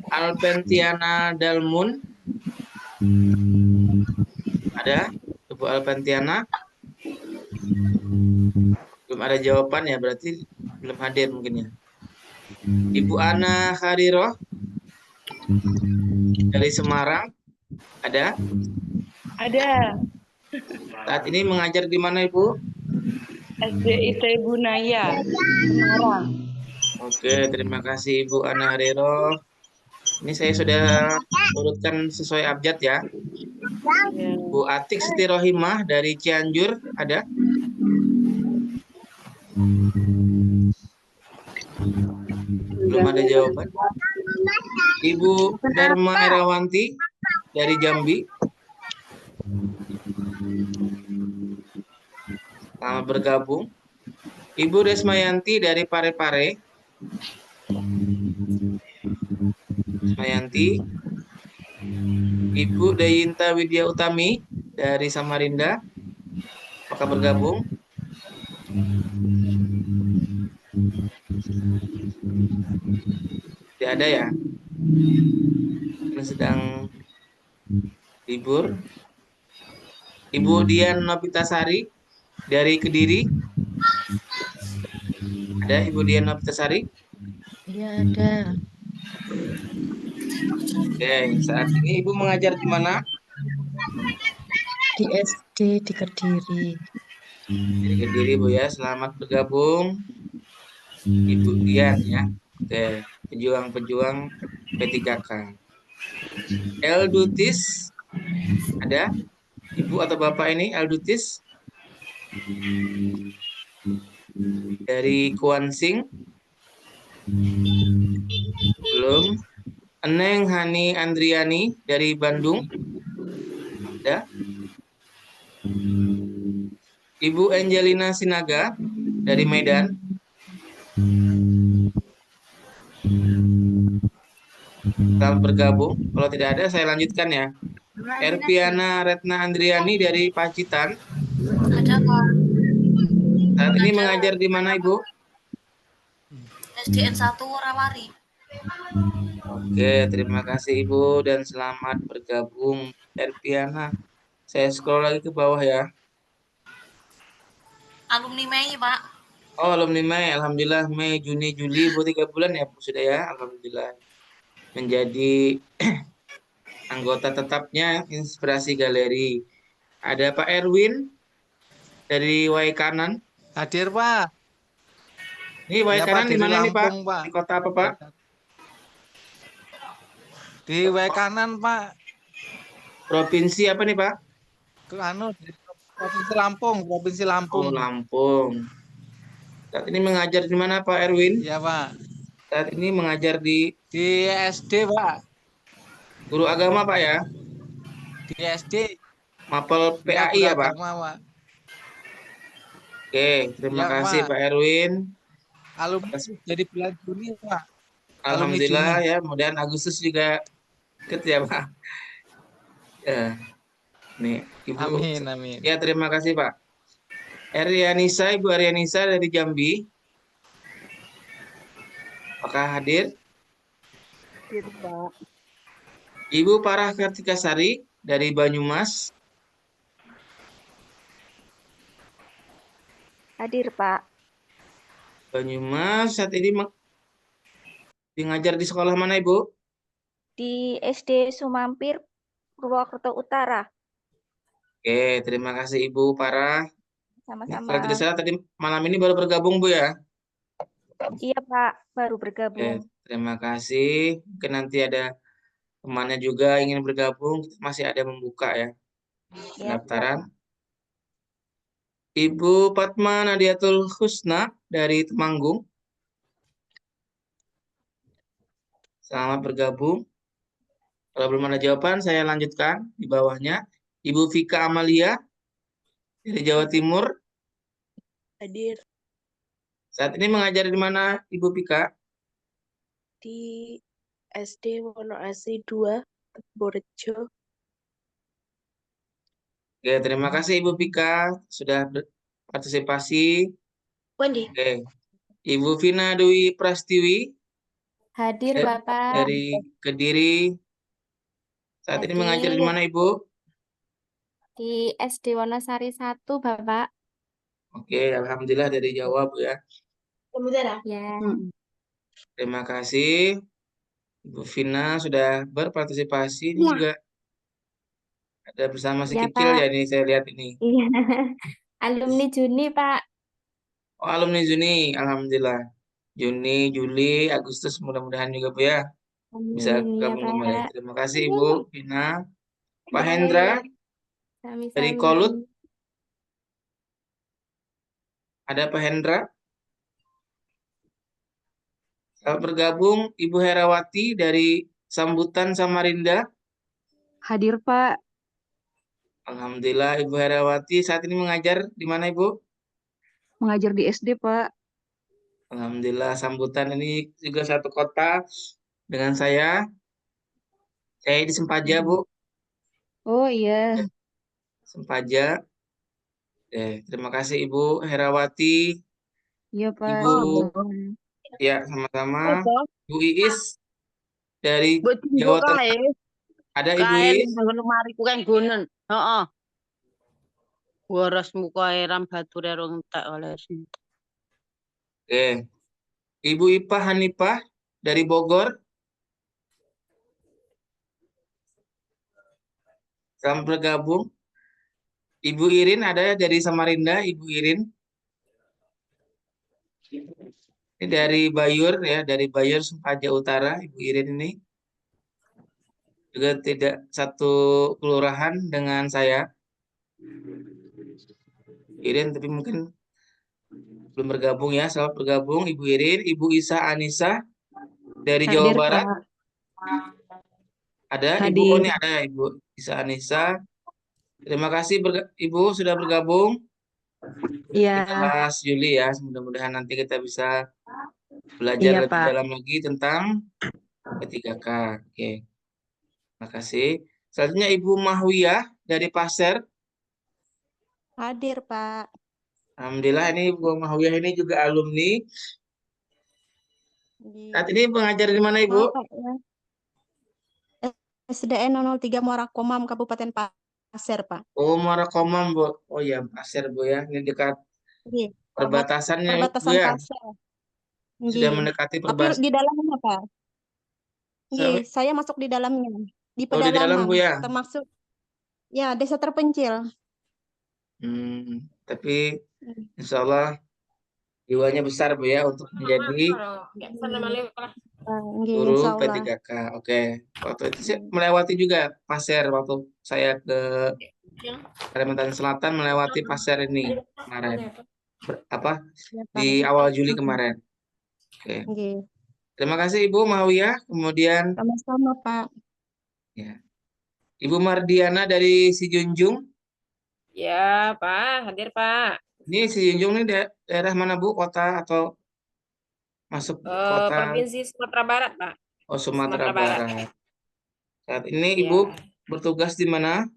Alpentiana Dalmun. Ada Ibu Alpentiana? Belum ada jawaban ya, berarti belum hadir mungkin ya. Ibu Ana Khariroh dari Semarang. Ada? Ada Saat ini mengajar di mana Ibu? SD IT Bunaya, Semarang. Oke, terima kasih Ibu Ana Khariroh. Ini saya sudah urutkan sesuai abjad ya. Ya. Bu Atik Siti Rohimah dari Cianjur ada? Belum ada jawaban. Ibu Dharma Erawanti dari Jambi. Selamat bergabung. Ibu Resmayanti dari Parepare. Resmayanti. Ibu Dayinta Widya Utami dari Samarinda. Apakah bergabung? Tidak ada ya? Ini sedang libur. Ibu Dian Nopitasari dari Kediri. Ada Ibu Dian Nopitasari? Ya ada. Oke, saat ini Ibu mengajar di mana? Di SD di Kediri. Di Kediri Bu ya. Selamat bergabung Ibu Dian ya. Oke, pejuang-pejuang P3K. Eldutis ada? Ibu atau Bapak ini Eldutis? Dari Kuansing? Belum. Eneng Hani Andriani dari Bandung? Ada? Ibu Angelina Sinaga dari Medan? Selamat bergabung. Kalau tidak ada, saya lanjutkan ya. Erpiana Retna Andriani dari Pacitan. Ada Pak. Saat ini mengajar di mana Ibu? SDN 1 Warawari. Oke, terima kasih Ibu dan selamat bergabung Erpiana. Saya scroll lagi ke bawah ya. Alumni Mei Pak. Oh, alumni Mei. Alhamdulillah Mei, Juni, Juli, Bu 3 bulan ya Bu sudah ya. Alhamdulillah. Menjadi anggota tetapnya Inspirasi Galeri. Ada Pak Erwin dari Waikanan. Hadir Pak. Ini Waikanan di mana nih Pak? Di kota apa Pak? Di Waikanan Pak. Provinsi apa nih Pak? Provinsi Lampung, Provinsi Lampung. Oh, Lampung. Saat ini mengajar di mana Pak Erwin? Iya Pak. Saat ini mengajar di SD Pak. Guru agama Pak ya? Di SD. Mapel PAI ya Pak? Pak. Oke, terima Ya, kasih Pak. Pak Erwin. Alumni jadi bulan Juni Pak. Alhamdulillah ya, kemudian Agustus juga ikut ya Pak. Ya. Nih, Ibu. Amin. Ya, terima kasih Pak. Arianisa, Ibu Arianisa dari Jambi. Apakah hadir? Hadir, Pak. Ibu Parah Kartikasari dari Banyumas. Hadir, Pak. Banyumas saat ini mengajar di sekolah mana Ibu? Di SD Sumampir, Purwokerto Utara. Oke, terima kasih Ibu Parah. Sama-sama. Kalau tidak salah tadi malam ini baru bergabung Bu ya? Iya, Pak. Baru bergabung. Oke, terima kasih. Mungkin nanti ada temannya juga ingin bergabung, masih ada membuka ya pendaftaran. Ibu Fatma Nadiatul Husna dari Temanggung. Selamat bergabung. Kalau belum ada jawaban, saya lanjutkan di bawahnya. Ibu Vika Amalia dari Jawa Timur. Hadir. Saat ini mengajar di mana, Ibu Vika? Di SD Wono Asih 2, Borejo. Oke, terima kasih Ibu Vika sudah berpartisipasi. Wendy. Oke, Ibu Vina Dwi Prastiwi Hadir, Bapak. dari Kediri. Saat ini mengajar di Hadir. mana, Ibu? Di SD Wonosari 1, Bapak. Oke, alhamdulillah dari Jawa, Bu ya. Ya. Terima kasih Ibu Vina sudah berpartisipasi. Ini Ya. juga ada bersama si Ya, kecil Pak. ya, ini saya lihat ini. Iya. Alumni Juni, Pak. Oh, alumni Juni, alhamdulillah. Juni, Juli, Agustus, mudah-mudahan juga Bu ya bisa Amin, ya, gabung kembali. Pak. Terima kasih Ibu Vina. Pak Hendra dari Sami-sami. Kolut, ada Pak Hendra. Selamat bergabung Ibu Herawati dari Sambutan Samarinda. Hadir, Pak. Alhamdulillah Ibu Herawati saat ini mengajar di mana Ibu? Mengajar di SD, Pak. Alhamdulillah Sambutan ini juga satu kota dengan saya. Saya di Sempaja, Bu. Oh iya. Sempaja. Terima kasih Ibu Herawati. Iya, Pak. Ibu, ya sama-sama. Bu Iis dari Jawa Tengah. Ada Ibu Iis. Mari ku kan gunen. Heeh. Waras muka eram bature rong tak oleh sini. Oke. Ibu Ipah Hanifah dari Bogor. Selamat bergabung. Ibu Irin ada dari Samarinda, Ibu Irin. Ini dari Bayur ya, dari Bayur Sempaja Utara, Ibu Irin ini. Juga tidak satu kelurahan dengan saya. Irin tapi mungkin belum bergabung ya. Selamat bergabung Ibu Irin. Ibu Isa Anissa dari Jawa Hadir, Barat. Pak. Ada Hadir. Ibu, oh ini ada Ibu Isa Anissa. Terima kasih Ibu sudah bergabung di Iya. kelas Juli ya. Mudah-mudahan nanti kita bisa belajar Iya, lebih Pak. dalam lagi tentang P3K. Oke. Terima kasih. Selanjutnya Ibu Mahwiyah dari Pasir. Hadir, Pak. Alhamdulillah ini Ibu Mahwiyah ini juga alumni. Saat ini mengajar di mana Ibu? Pak, ya. SDN 03 Muara Komam, Kabupaten Pasir, Pak. Oh, Muara Komam, Bu. Oh ya, Pasir, Bu ya. Ini dekat Iya. perbatasannya, Bu Perbatasan ya. Pasir. Sudah Nggih. mendekati Tapi perbatasan. di dalamnya, Pak. Nggih, saya masuk di dalamnya. Di Oh, di dalam, pedalaman, Bu ya. termasuk ya desa terpencil. Tapi insya Allah jiwanya besar, Bu ya, untuk menjadi Nggih, guru insya Allah. P3K. Oke. Waktu itu saya melewati juga Pasir waktu saya ke Kalimantan Selatan, melewati Pasir ini kemarin. Di awal Juli kemarin. Oke. Nggih. Terima kasih Ibu Mahwiyah. Kemudian Sama-sama, Pak. ya. Ibu Mardiana dari Sijunjung. Ya, Pak. Hadir, Pak. Ini Sijunjung ini daerah mana Bu? Kota atau masuk kota? Provinsi Sumatera Barat, Pak. Oh, Sumatera Sumatera Barat. Barat. Saat ini Ya. Ibu bertugas di mana?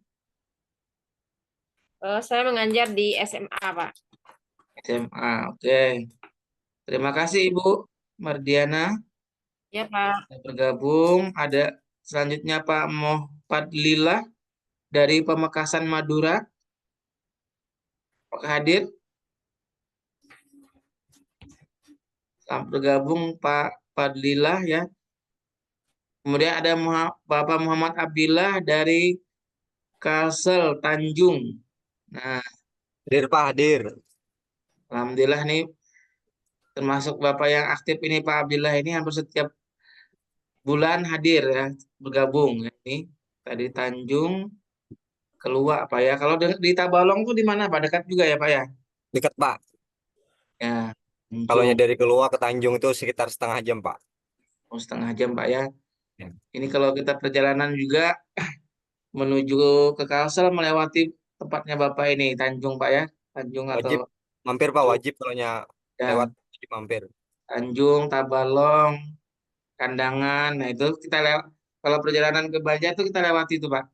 Saya mengajar di SMA, Pak. SMA. Oke. Terima kasih Ibu Mardiana. Ya, Pak. Sudah bergabung. Ada selanjutnya Pak Mohpadlillah dari Pamekasan Madura. Apakah hadir? Selamat bergabung Pak Padlillah ya. Kemudian ada Bapak Muhammad Abdillah dari Kalsel Tanjung. Nah, hadir Pak, hadir. alhamdulillah nih termasuk Bapak yang aktif ini Pak Abdillah ini hampir setiap bulan hadir ya, bergabung ya. Ini tadi Tanjung Keluak Pak ya. Kalau di Tabalong tuh di mana Pak? Dekat juga ya Pak ya? Dekat Pak. Ya. Kalau dari Keluak ke Tanjung itu sekitar setengah jam Pak. Oh, setengah jam Pak ya. Ini kalau kita perjalanan juga menuju ke Kalsel melewati tempatnya Bapak ini, Tanjung Pak ya. Tanjung Wajib atau mampir Pak, wajib kalau lewat ya, wajib mampir. Tanjung, Tabalong, Kandangan. Nah, itu kita lewat. Kalau perjalanan ke Banjar itu kita lewati itu Pak.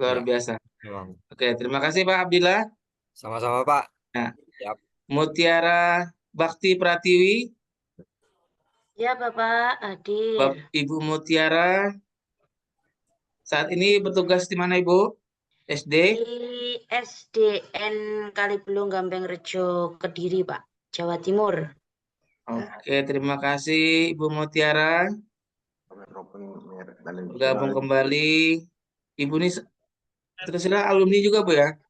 Luar Ya, biasa. memang. Oke, terima kasih Pak Abdillah. Sama-sama Pak. Nah, Siap. Mutiara Bakti Pratiwi, Ya Bapak hadir. Ibu Mutiara saat ini bertugas di mana Ibu? SD? Di SDN Kalibelung Gambeng Rejo Kediri Pak, Jawa Timur. Oke, terima kasih Ibu Mutiara. Bergabung kembali. Ibu ini terus alumni juga Bu ya?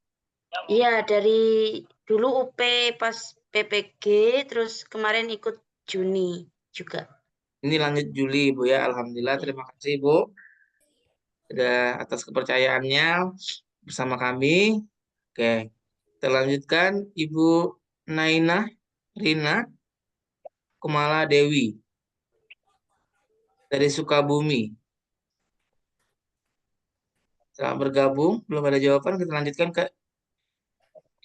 Iya, dari dulu UP pas PPG, terus kemarin ikut Juni juga. Ini lanjut Juli Ibu ya. Alhamdulillah, terima kasih Ibu. Sudah atas kepercayaannya bersama kami. Oke, kita lanjutkan Ibu Naina Rina Kumala Dewi dari Sukabumi. Selamat bergabung, belum ada jawaban, kita lanjutkan ke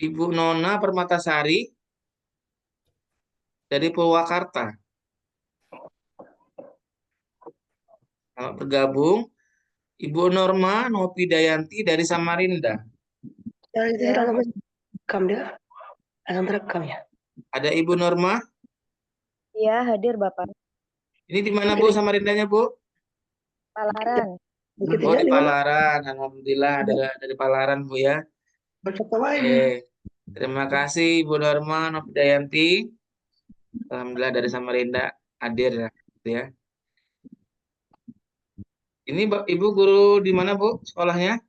Ibu Nona Permatasari dari Purwakarta. Selamat bergabung. Ibu Norma Nopi Dayanti dari Samarinda. Ada Ibu Norma? Iya, hadir Bapak. Ini di mana Bu Samarindanya Bu? Palaran. Oh di Palaran, alhamdulillah ada dari Palaran Bu ya. Oke, terima kasih Ibu Norma Nopi Dayanti. Alhamdulillah dari Samarinda hadir ya. Ini Ibu guru di mana Bu sekolahnya?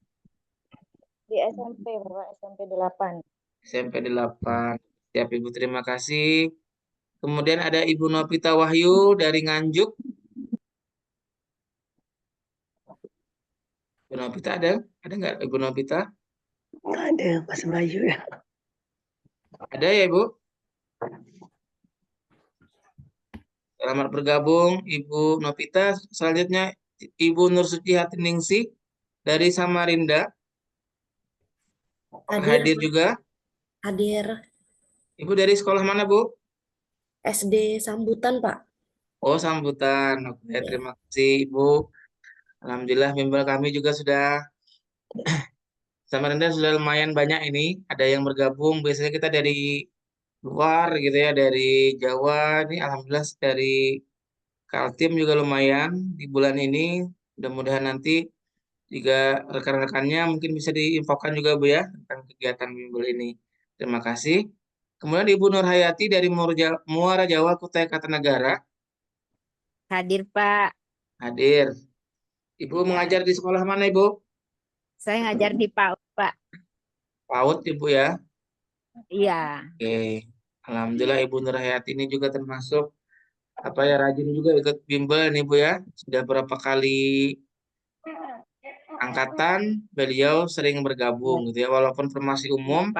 Di SMP, Bapak, SMP 8. SMP 8. Siap Ibu, terima kasih. Kemudian ada Ibu Novita Wahyu dari Nganjuk. Ibu Novita ada? Ada nggak Ibu Novita? Ada, Pak Sembayu ya. Ada ya Ibu? Selamat bergabung Ibu Novita. Selanjutnya Ibu Nursuci Hatiningsih dari Samarinda. Hadir juga? Hadir. Ibu dari sekolah mana Bu? SD Sambutan, Pak. Oh Sambutan. Oke, terima kasih Ibu. Alhamdulillah bimbel kami juga sudah Samarinda sudah lumayan banyak ini. Ada yang bergabung. Biasanya kita dari luar gitu ya, dari Jawa. Ini alhamdulillah dari Kaltim juga lumayan di bulan ini. Mudah-mudahan nanti jika rekan-rekannya mungkin bisa diinfokan juga Bu ya tentang kegiatan bimbel ini. Terima kasih. Kemudian Ibu Nur Hayati dari Muara Jawa, Kutai Kartanegara. Hadir, Pak. Hadir. Ibu mengajar di sekolah mana Ibu? Saya ngajar di PAUD, Pak. PAUD Ibu ya? Iya. Oke. Alhamdulillah Ibu Nur Hayati ini juga termasuk rajin juga ikut bimbel nih Bu ya. Sudah berapa kali angkatan beliau sering bergabung gitu ya, walaupun formasi umum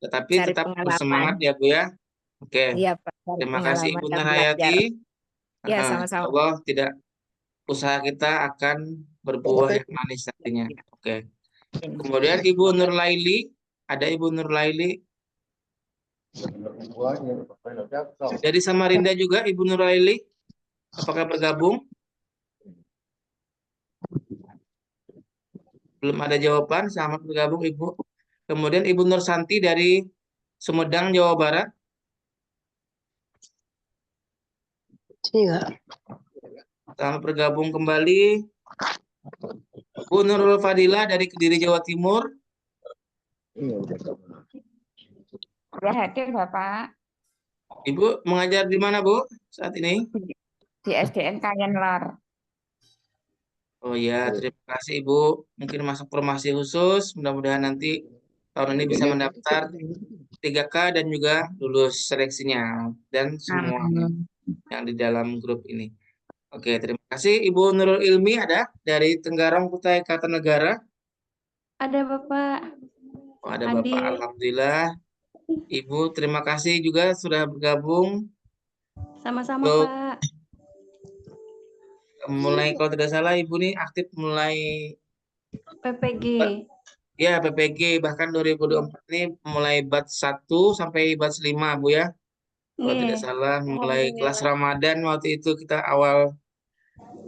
tetapi tetap bersemangat ya Bu ya. Oke. Iya, Pak. Terima kasih Ibu Nur Hayati. Ya, sama-sama. Allah tidak usaha kita akan berbuah yang manis nantinya. Oke. Kemudian Ibu Nur Laili, ada Ibu Nur Laili dari Samarinda juga Ibu Nur Laili. Apakah bergabung? Belum ada jawaban. Selamat bergabung Ibu. Kemudian Ibu Nur Santi dari Sumedang, Jawa Barat. Iya. Selamat bergabung kembali. Bu Nurul Fadila dari Kediri, Jawa Timur. Ya hadir Bapak. Ibu mengajar di mana Bu saat ini? Di SDN Kayen Lor. Oh ya, terima kasih Ibu. Mungkin masuk formasi khusus. Mudah-mudahan nanti tahun ini bisa mendaftar 3K dan juga lulus seleksinya. Dan semua yang di dalam grup ini. Oke, terima kasih. Ibu Nurul Ilmi ada dari Tenggarong, Kutai Kartanegara. Ada Bapak. Oh, ada Bapak. Alhamdulillah. Ibu, terima kasih juga sudah bergabung. Sama-sama Untuk Pak. mulai kalau tidak salah Ibu nih aktif mulai PPG. ya PPG bahkan 2024 ini mulai batch 1 sampai batch 5 Bu ya. Kalau tidak Nggih. salah mulai kelas Ramadan waktu itu kita awal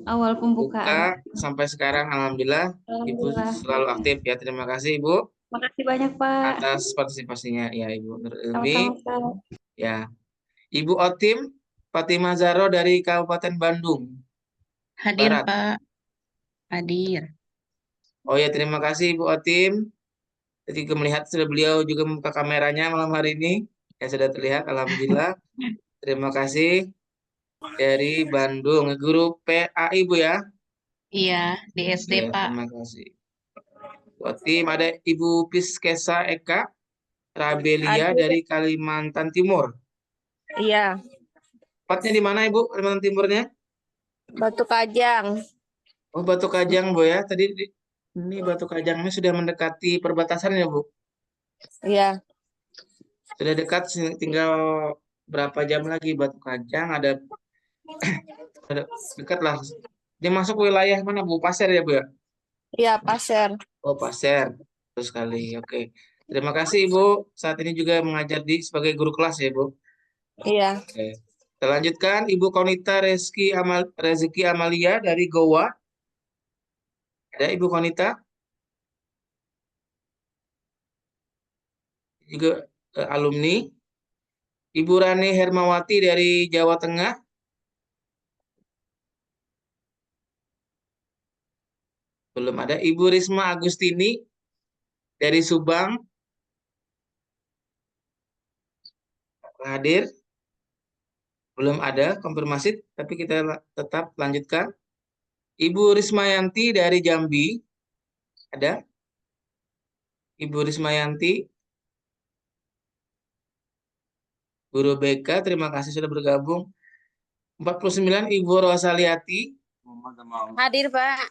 Awal pembukaan. buka sampai sekarang alhamdulillah Ibu Alhamdulillah. selalu aktif ya. Terima kasih Ibu Makasih banyak, Pak. atas partisipasinya ya Ibu Nur Ilmi. Sama-sama, Pak. Ya. Ibu Otim Fatimah Zahro dari Kabupaten Bandung Hadir, Barat. Pak. Hadir. Oh ya, terima kasih Ibu Otim. Jadi melihat sudah beliau juga membuka kameranya malam hari ini. Ya sudah terlihat, alhamdulillah. Terima kasih dari Bandung, guru PAI Bu ya. Iya, di SD, Ya, Pak. terima kasih. Bu Otim, ada Ibu Piskesa Eka Rabelia Hadir. dari Kalimantan Timur. Iya, Tepatnya di mana Ibu Kalimantan Timurnya? Batu Kajang. Oh, Batu Kajang Bu ya. Tadi ini Batu Kajang ini sudah mendekati perbatasan ya Bu. Iya, Sudah dekat, tinggal berapa jam lagi Batu Kajang ada dekat lah. Dia masuk wilayah mana Bu? Pasir ya Bu ya? iya Pasir. Oh Pasir. Terus sekali. Oke. Terima kasih Ibu. Saat ini juga mengajar sebagai guru kelas ya Bu. Iya. Oke. Kita lanjutkan Ibu Konita Rezeki Amalia dari Goa. Ada Ibu Konita? Juga alumni. Ibu Rani Hermawati dari Jawa Tengah. Belum ada. Ibu Risma Agustini dari Subang. Hadir. Belum ada konfirmasi, tapi kita tetap lanjutkan. Ibu Rismayanti dari Jambi. Ada? Ibu Rismayanti. Guru BK, terima kasih sudah bergabung. 49 Ibu Rosaliati. Hadir, Pak.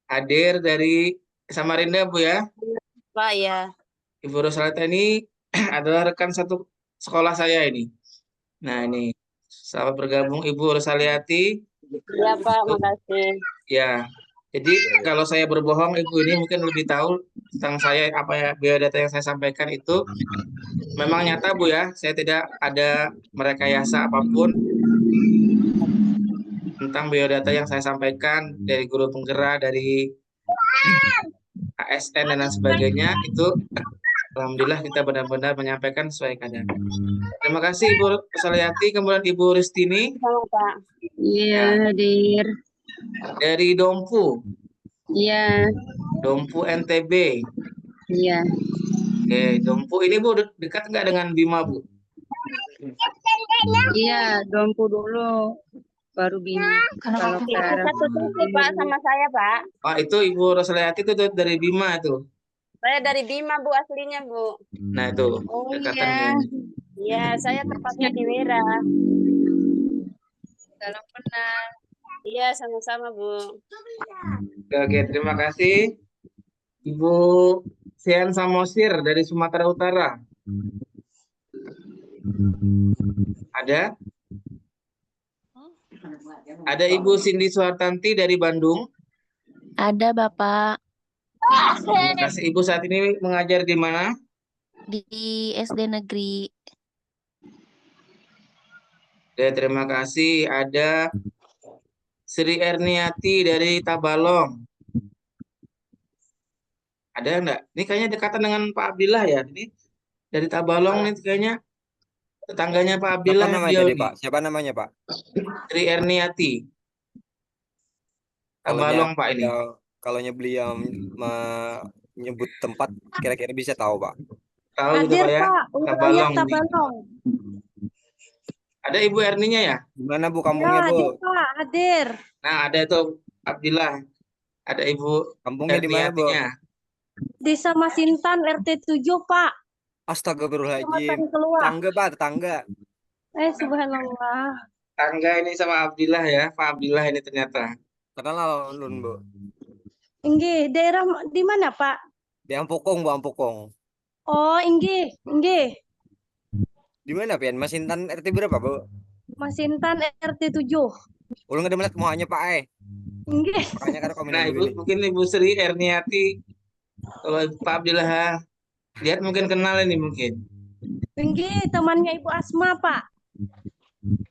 Hadir dari Samarinda Bu ya. Pak, ya. Ibu Rosaliati ini adalah rekan satu sekolah saya ini. Nah ini, selamat bergabung Ibu Rosaliati. Iya, Pak, makasih. Ya, jadi kalau saya berbohong, Ibu ini mungkin lebih tahu tentang saya, apa ya biodata yang saya sampaikan itu memang nyata Bu ya. Saya tidak ada merekayasa apapun tentang biodata yang saya sampaikan dari guru penggerak, dari ASN dan lain sebagainya. Itu alhamdulillah kita benar-benar menyampaikan sesuai kadar. Terima kasih Ibu Rosaliati. Kemudian Ibu Ristini. Pak. Iya, hadir. Dari Dompu. Iya, Dompu NTB. iya. Oke, Dompu ini Bu dekat nggak dengan Bima Bu? Iya, Dompu dulu. Baru Bima. Kalau Itu sekarang satu suku, Pak, sama saya, Pak. Oh, itu Ibu Rosaliati itu dari Bima itu. Saya dari Bima, Bu, aslinya, Bu. Nah, itu Oh dekatannya. Iya, saya tepatnya di Wera. Salam kenal. Iya, sama-sama, Bu. Oke, terima kasih. Ibu Sian Samosir dari Sumatera Utara. Ada? Ada Ibu Cindy Suhartanti dari Bandung. Ada, Bapak. Terima kasih. Ibu saat ini mengajar di mana? Di SD negeri. Oke, terima kasih. Ada Sri Erniati dari Tabalong. Ada enggak? Ini kayaknya dekatan dengan Pak Abdillah ya. Ini dari Tabalong nih kayaknya tetangganya Pak Siapa Abdillah namanya beliau tadi, nih. Pak? Siapa namanya, Pak? Sri Erniati. Tabalong Pak ini. Kalau beliau menyebut tempat, kira-kira bisa tahu, Pak. Tahu gitu Pak ya? Tabalong ini. Ada Ibu Erninya ya? Gimana Bu kampungnya, Bu? Pak, hadir. Nah, ada itu Abdillah. Ada Ibu Kampungnya di mana, Bu? Erniatinya. Desa Masintan RT 7, Pak. Astagfirullahaladzim. Kecamatan Keluar. Tetangga, Pak, tetangga. Subhanallah. Tangga ini sama Abdillah ya. Pak Abdillah ini ternyata. Kenal Lun, Bu. Inggih, daerah di mana, Pak? Di Ampokong, Bu, Ampokong. Oh, inggih, inggih. Di mana, Pian? Masintan RT berapa, Bu? Masintan RT 7. Ulun nggak ada melihat muanya Pak Nggih. Makanya kan komen Nah, dulu Ibu ini. mungkin Ibu Sri Erniati, kalau Pak Abdillah lihat mungkin kenal ini mungkin. Nggih, temannya Ibu Asma, Pak.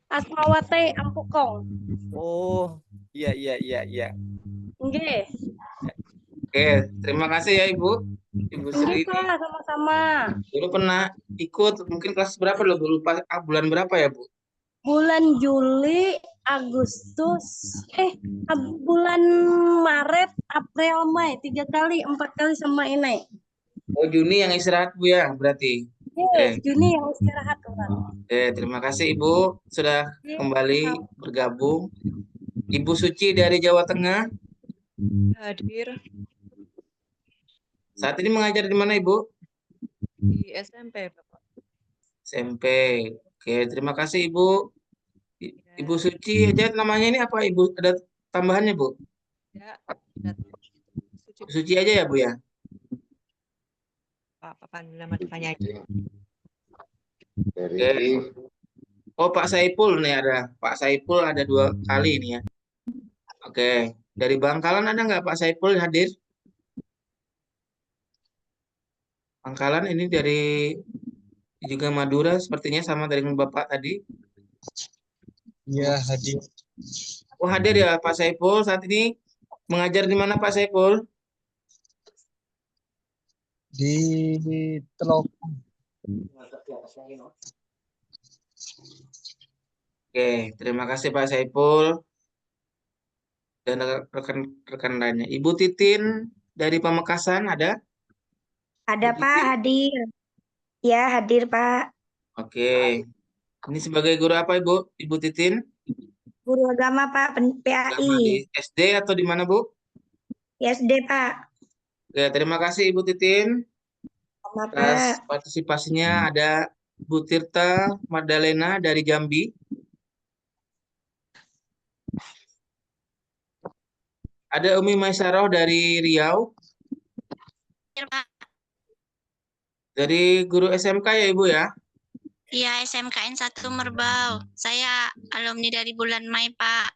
Asmawati Ampukong. Oh, iya. Nggih. Oke, terima kasih ya Ibu. Ibu Sri Nggih, Pak, sama-sama. dulu pernah ikut mungkin kelas berapa loh, Bu? Lupa bulan berapa ya, Bu? Bulan Juli, Agustus, bulan Maret, April, Mei, 3 kali, 4 kali sama ini. Oh, Juni yang istirahat Bu ya, berarti. Yes, Juni yang istirahat orang. Terima kasih Ibu sudah kembali bergabung. Ibu Suci dari Jawa Tengah. Hadir Saat ini mengajar di mana Ibu? di SMP, Bapak. SMP. Oke, terima kasih Ibu. Ibu Suci aja namanya ini apa Ibu? Ada tambahannya Bu? Ya, Suci aja ya Bu ya? Pak nama depannya aja. Oke. Oh, Pak Saipul nih ada. Pak Saipul ada 2 kali ini ya. Oke. Dari Bangkalan ada nggak Pak Saipul hadir? Bangkalan ini dari juga Madura sepertinya sama dengan Bapak tadi. Iya, hadir. Oh, hadir ya Pak Saipul saat ini mengajar di mana Pak Saipul? Di Telok. Oke, terima kasih Pak Saipul dan rekan-rekan lainnya. Ibu Titin dari Pamekasan ada? Ada Pak, hadir. Ya, hadir Pak. Oke. Ini sebagai guru apa Ibu? Ibu Titin? Guru agama Pak, Agama di PAI. SD atau di mana Bu? Di SD Pak. Oke, terima kasih Ibu Titin. Sama Atas Pak. partisipasinya ada Bu Tirta Madalena dari Jambi. Ada Umi Maisaroh dari Riau. Dari guru SMK ya Ibu ya? Iya, SMKN 1 Merbau. Saya alumni dari bulan Mei, Pak.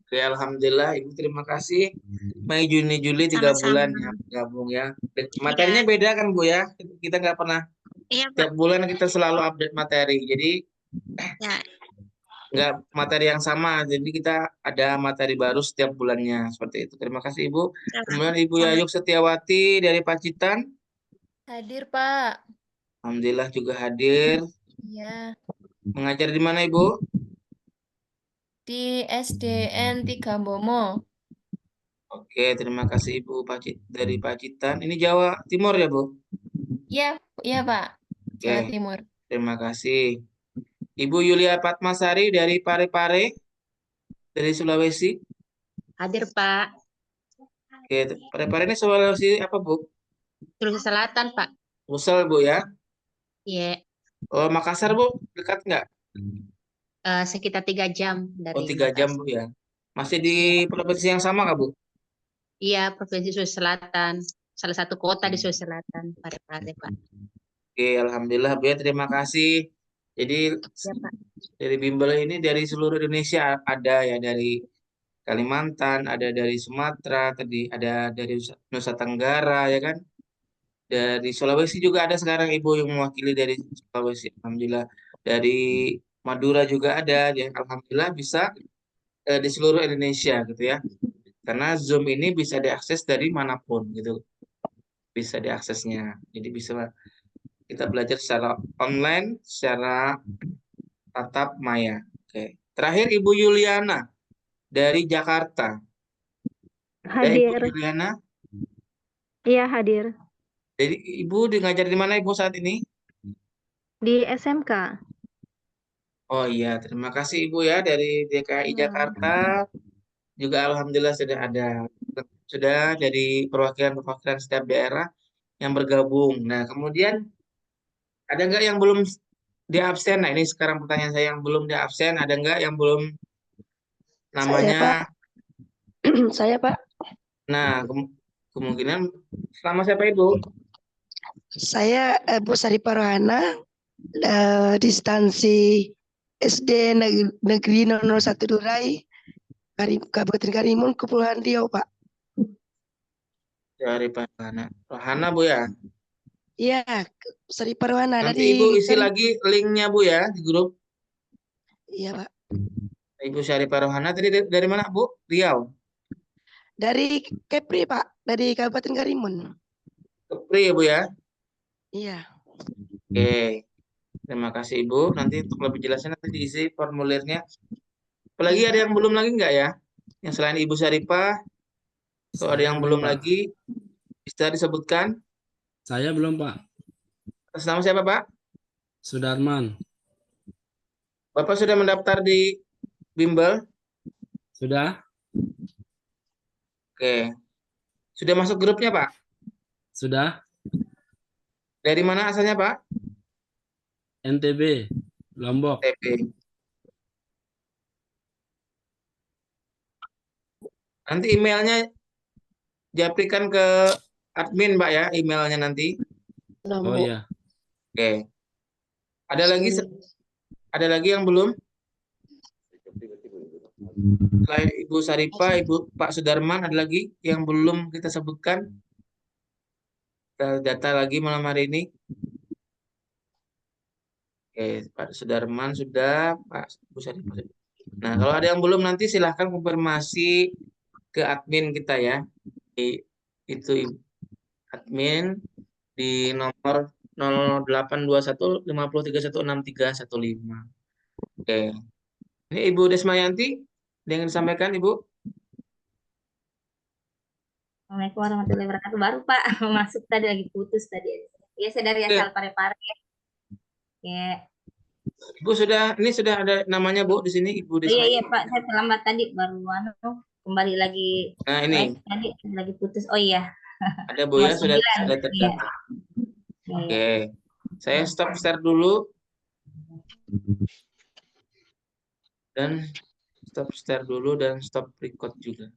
Oke, Alhamdulillah Ibu terima kasih. Mei, Juni, Juli 3 bulan ya gabung ya. Materinya beda kan Bu ya? Kita nggak pernah tiap bulan kita selalu update materi. Jadi nggak materi yang sama. Jadi kita ada materi baru setiap bulannya seperti itu. Terima kasih Ibu. Kemudian Ibu Yayuk Setiawati dari Pacitan. Hadir, Pak. Alhamdulillah juga hadir. Iya. Mengajar di mana Ibu? Di SDN 3 Bomo. Oke, terima kasih Ibu dari Pacitan. Ini Jawa Timur ya Bu? Iya, iya Pak. Jawa Oke, Timur. terima kasih. Ibu Yulia Patmasari dari Parepare, dari Sulawesi. Hadir Pak. Oke, Parepare ini Sulawesi apa Bu? Sulawesi Selatan Pak. Sulsel Bu ya? Iya. Oh, Makassar Bu, dekat nggak? Sekitar 3 jam dari Oh, 3 jam Bu ya? Masih di provinsi yang sama nggak Bu? Iya, Provinsi Sulawesi Selatan. Salah satu kota di Sulawesi Selatan, Parepare Pak. Oke, Alhamdulillah Bu ya, terima kasih. Jadi dari bimbel ini dari seluruh Indonesia ada ya, dari Kalimantan, ada dari Sumatera, tadi ada dari Nusa Tenggara ya kan? Dari Sulawesi juga ada sekarang Ibu yang mewakili dari Sulawesi. Alhamdulillah. Dari Madura juga ada ya. Alhamdulillah bisa di seluruh Indonesia gitu ya. Karena Zoom ini bisa diakses dari manapun gitu. Bisa diaksesnya. Jadi bisa kita belajar secara online, secara tatap maya. Oke. Terakhir Ibu Yuliana dari Jakarta. Ya, Ibu Hadir. Yuliana. Iya, hadir. Jadi Ibu ngajar di mana Ibu saat ini? Di SMK. Oh iya, terima kasih Ibu ya dari DKI Jakarta. Juga Alhamdulillah sudah dari perwakilan-perwakilan setiap daerah yang bergabung. Nah, kemudian ada nggak yang belum di absen? Nah, ini sekarang pertanyaan saya, yang belum di absen, ada nggak yang belum namanya? Saya Pak. Nah, kemungkinan sama siapa Ibu? Saya Bu Sari Parohana, di instansi SD Negeri 001 Durai, Kabupaten Karimun, Kepulauan Riau, Pak. Dari Rohana. Rohana, Bu ya. Iya, Saripah Rohana Nanti dari Ibu isi lagi linknya, Bu ya, di grup. Iya, Pak. Ibu Syarifah Rohana tadi dari mana, Bu? Riau. Dari Kepri, Pak. Dari Kabupaten Karimun. Kepri ya, Bu ya. Iya. Oke. Terima kasih, Ibu. Nanti untuk lebih jelasnya nanti diisi formulirnya. Apalagi ada yang belum lagi nggak ya? Yang selain Ibu Syarifah, kalau ada yang belum lagi, bisa disebutkan. Saya belum, Pak. Atas nama siapa, Pak? Sudarman. Bapak sudah mendaftar di bimbel? Sudah? Oke. Sudah masuk grupnya, Pak? Sudah? Dari mana asalnya, Pak? NTB, Lombok. NTB. Nanti emailnya diaplikasikan ke admin, Pak ya, emailnya nanti. Oh iya. Oke. Ada lagi yang belum? Selain Ibu Syarifah, Pak Sudarman, ada lagi yang belum kita sebutkan? Kita data lagi malam hari ini. Oke, Pak Sudarman sudah, Pak Ibu Syarifah sudah. Nah, kalau ada yang belum nanti silahkan konfirmasi ke admin kita ya. Itu admin di nomor 0821 5316315. Oke. Ini Ibu Desmayanti, ada yang disampaikan, Ibu? Assalamualaikum warahmatullahi wabarakatuh. Baru Pak masuk tadi, lagi putus tadi. Ya, saya dari asal Parepare. Ya. Ibu ini sudah ada namanya, Bu, di sini Ibu Desmayanti. Iya Pak, saya terlambat tadi baru kembali lagi. Nah, ini tadi lagi putus. Oh iya. ada, Bu ya, sudah terdata. Iya. Oke. Saya stop share dulu. Dan stop record juga.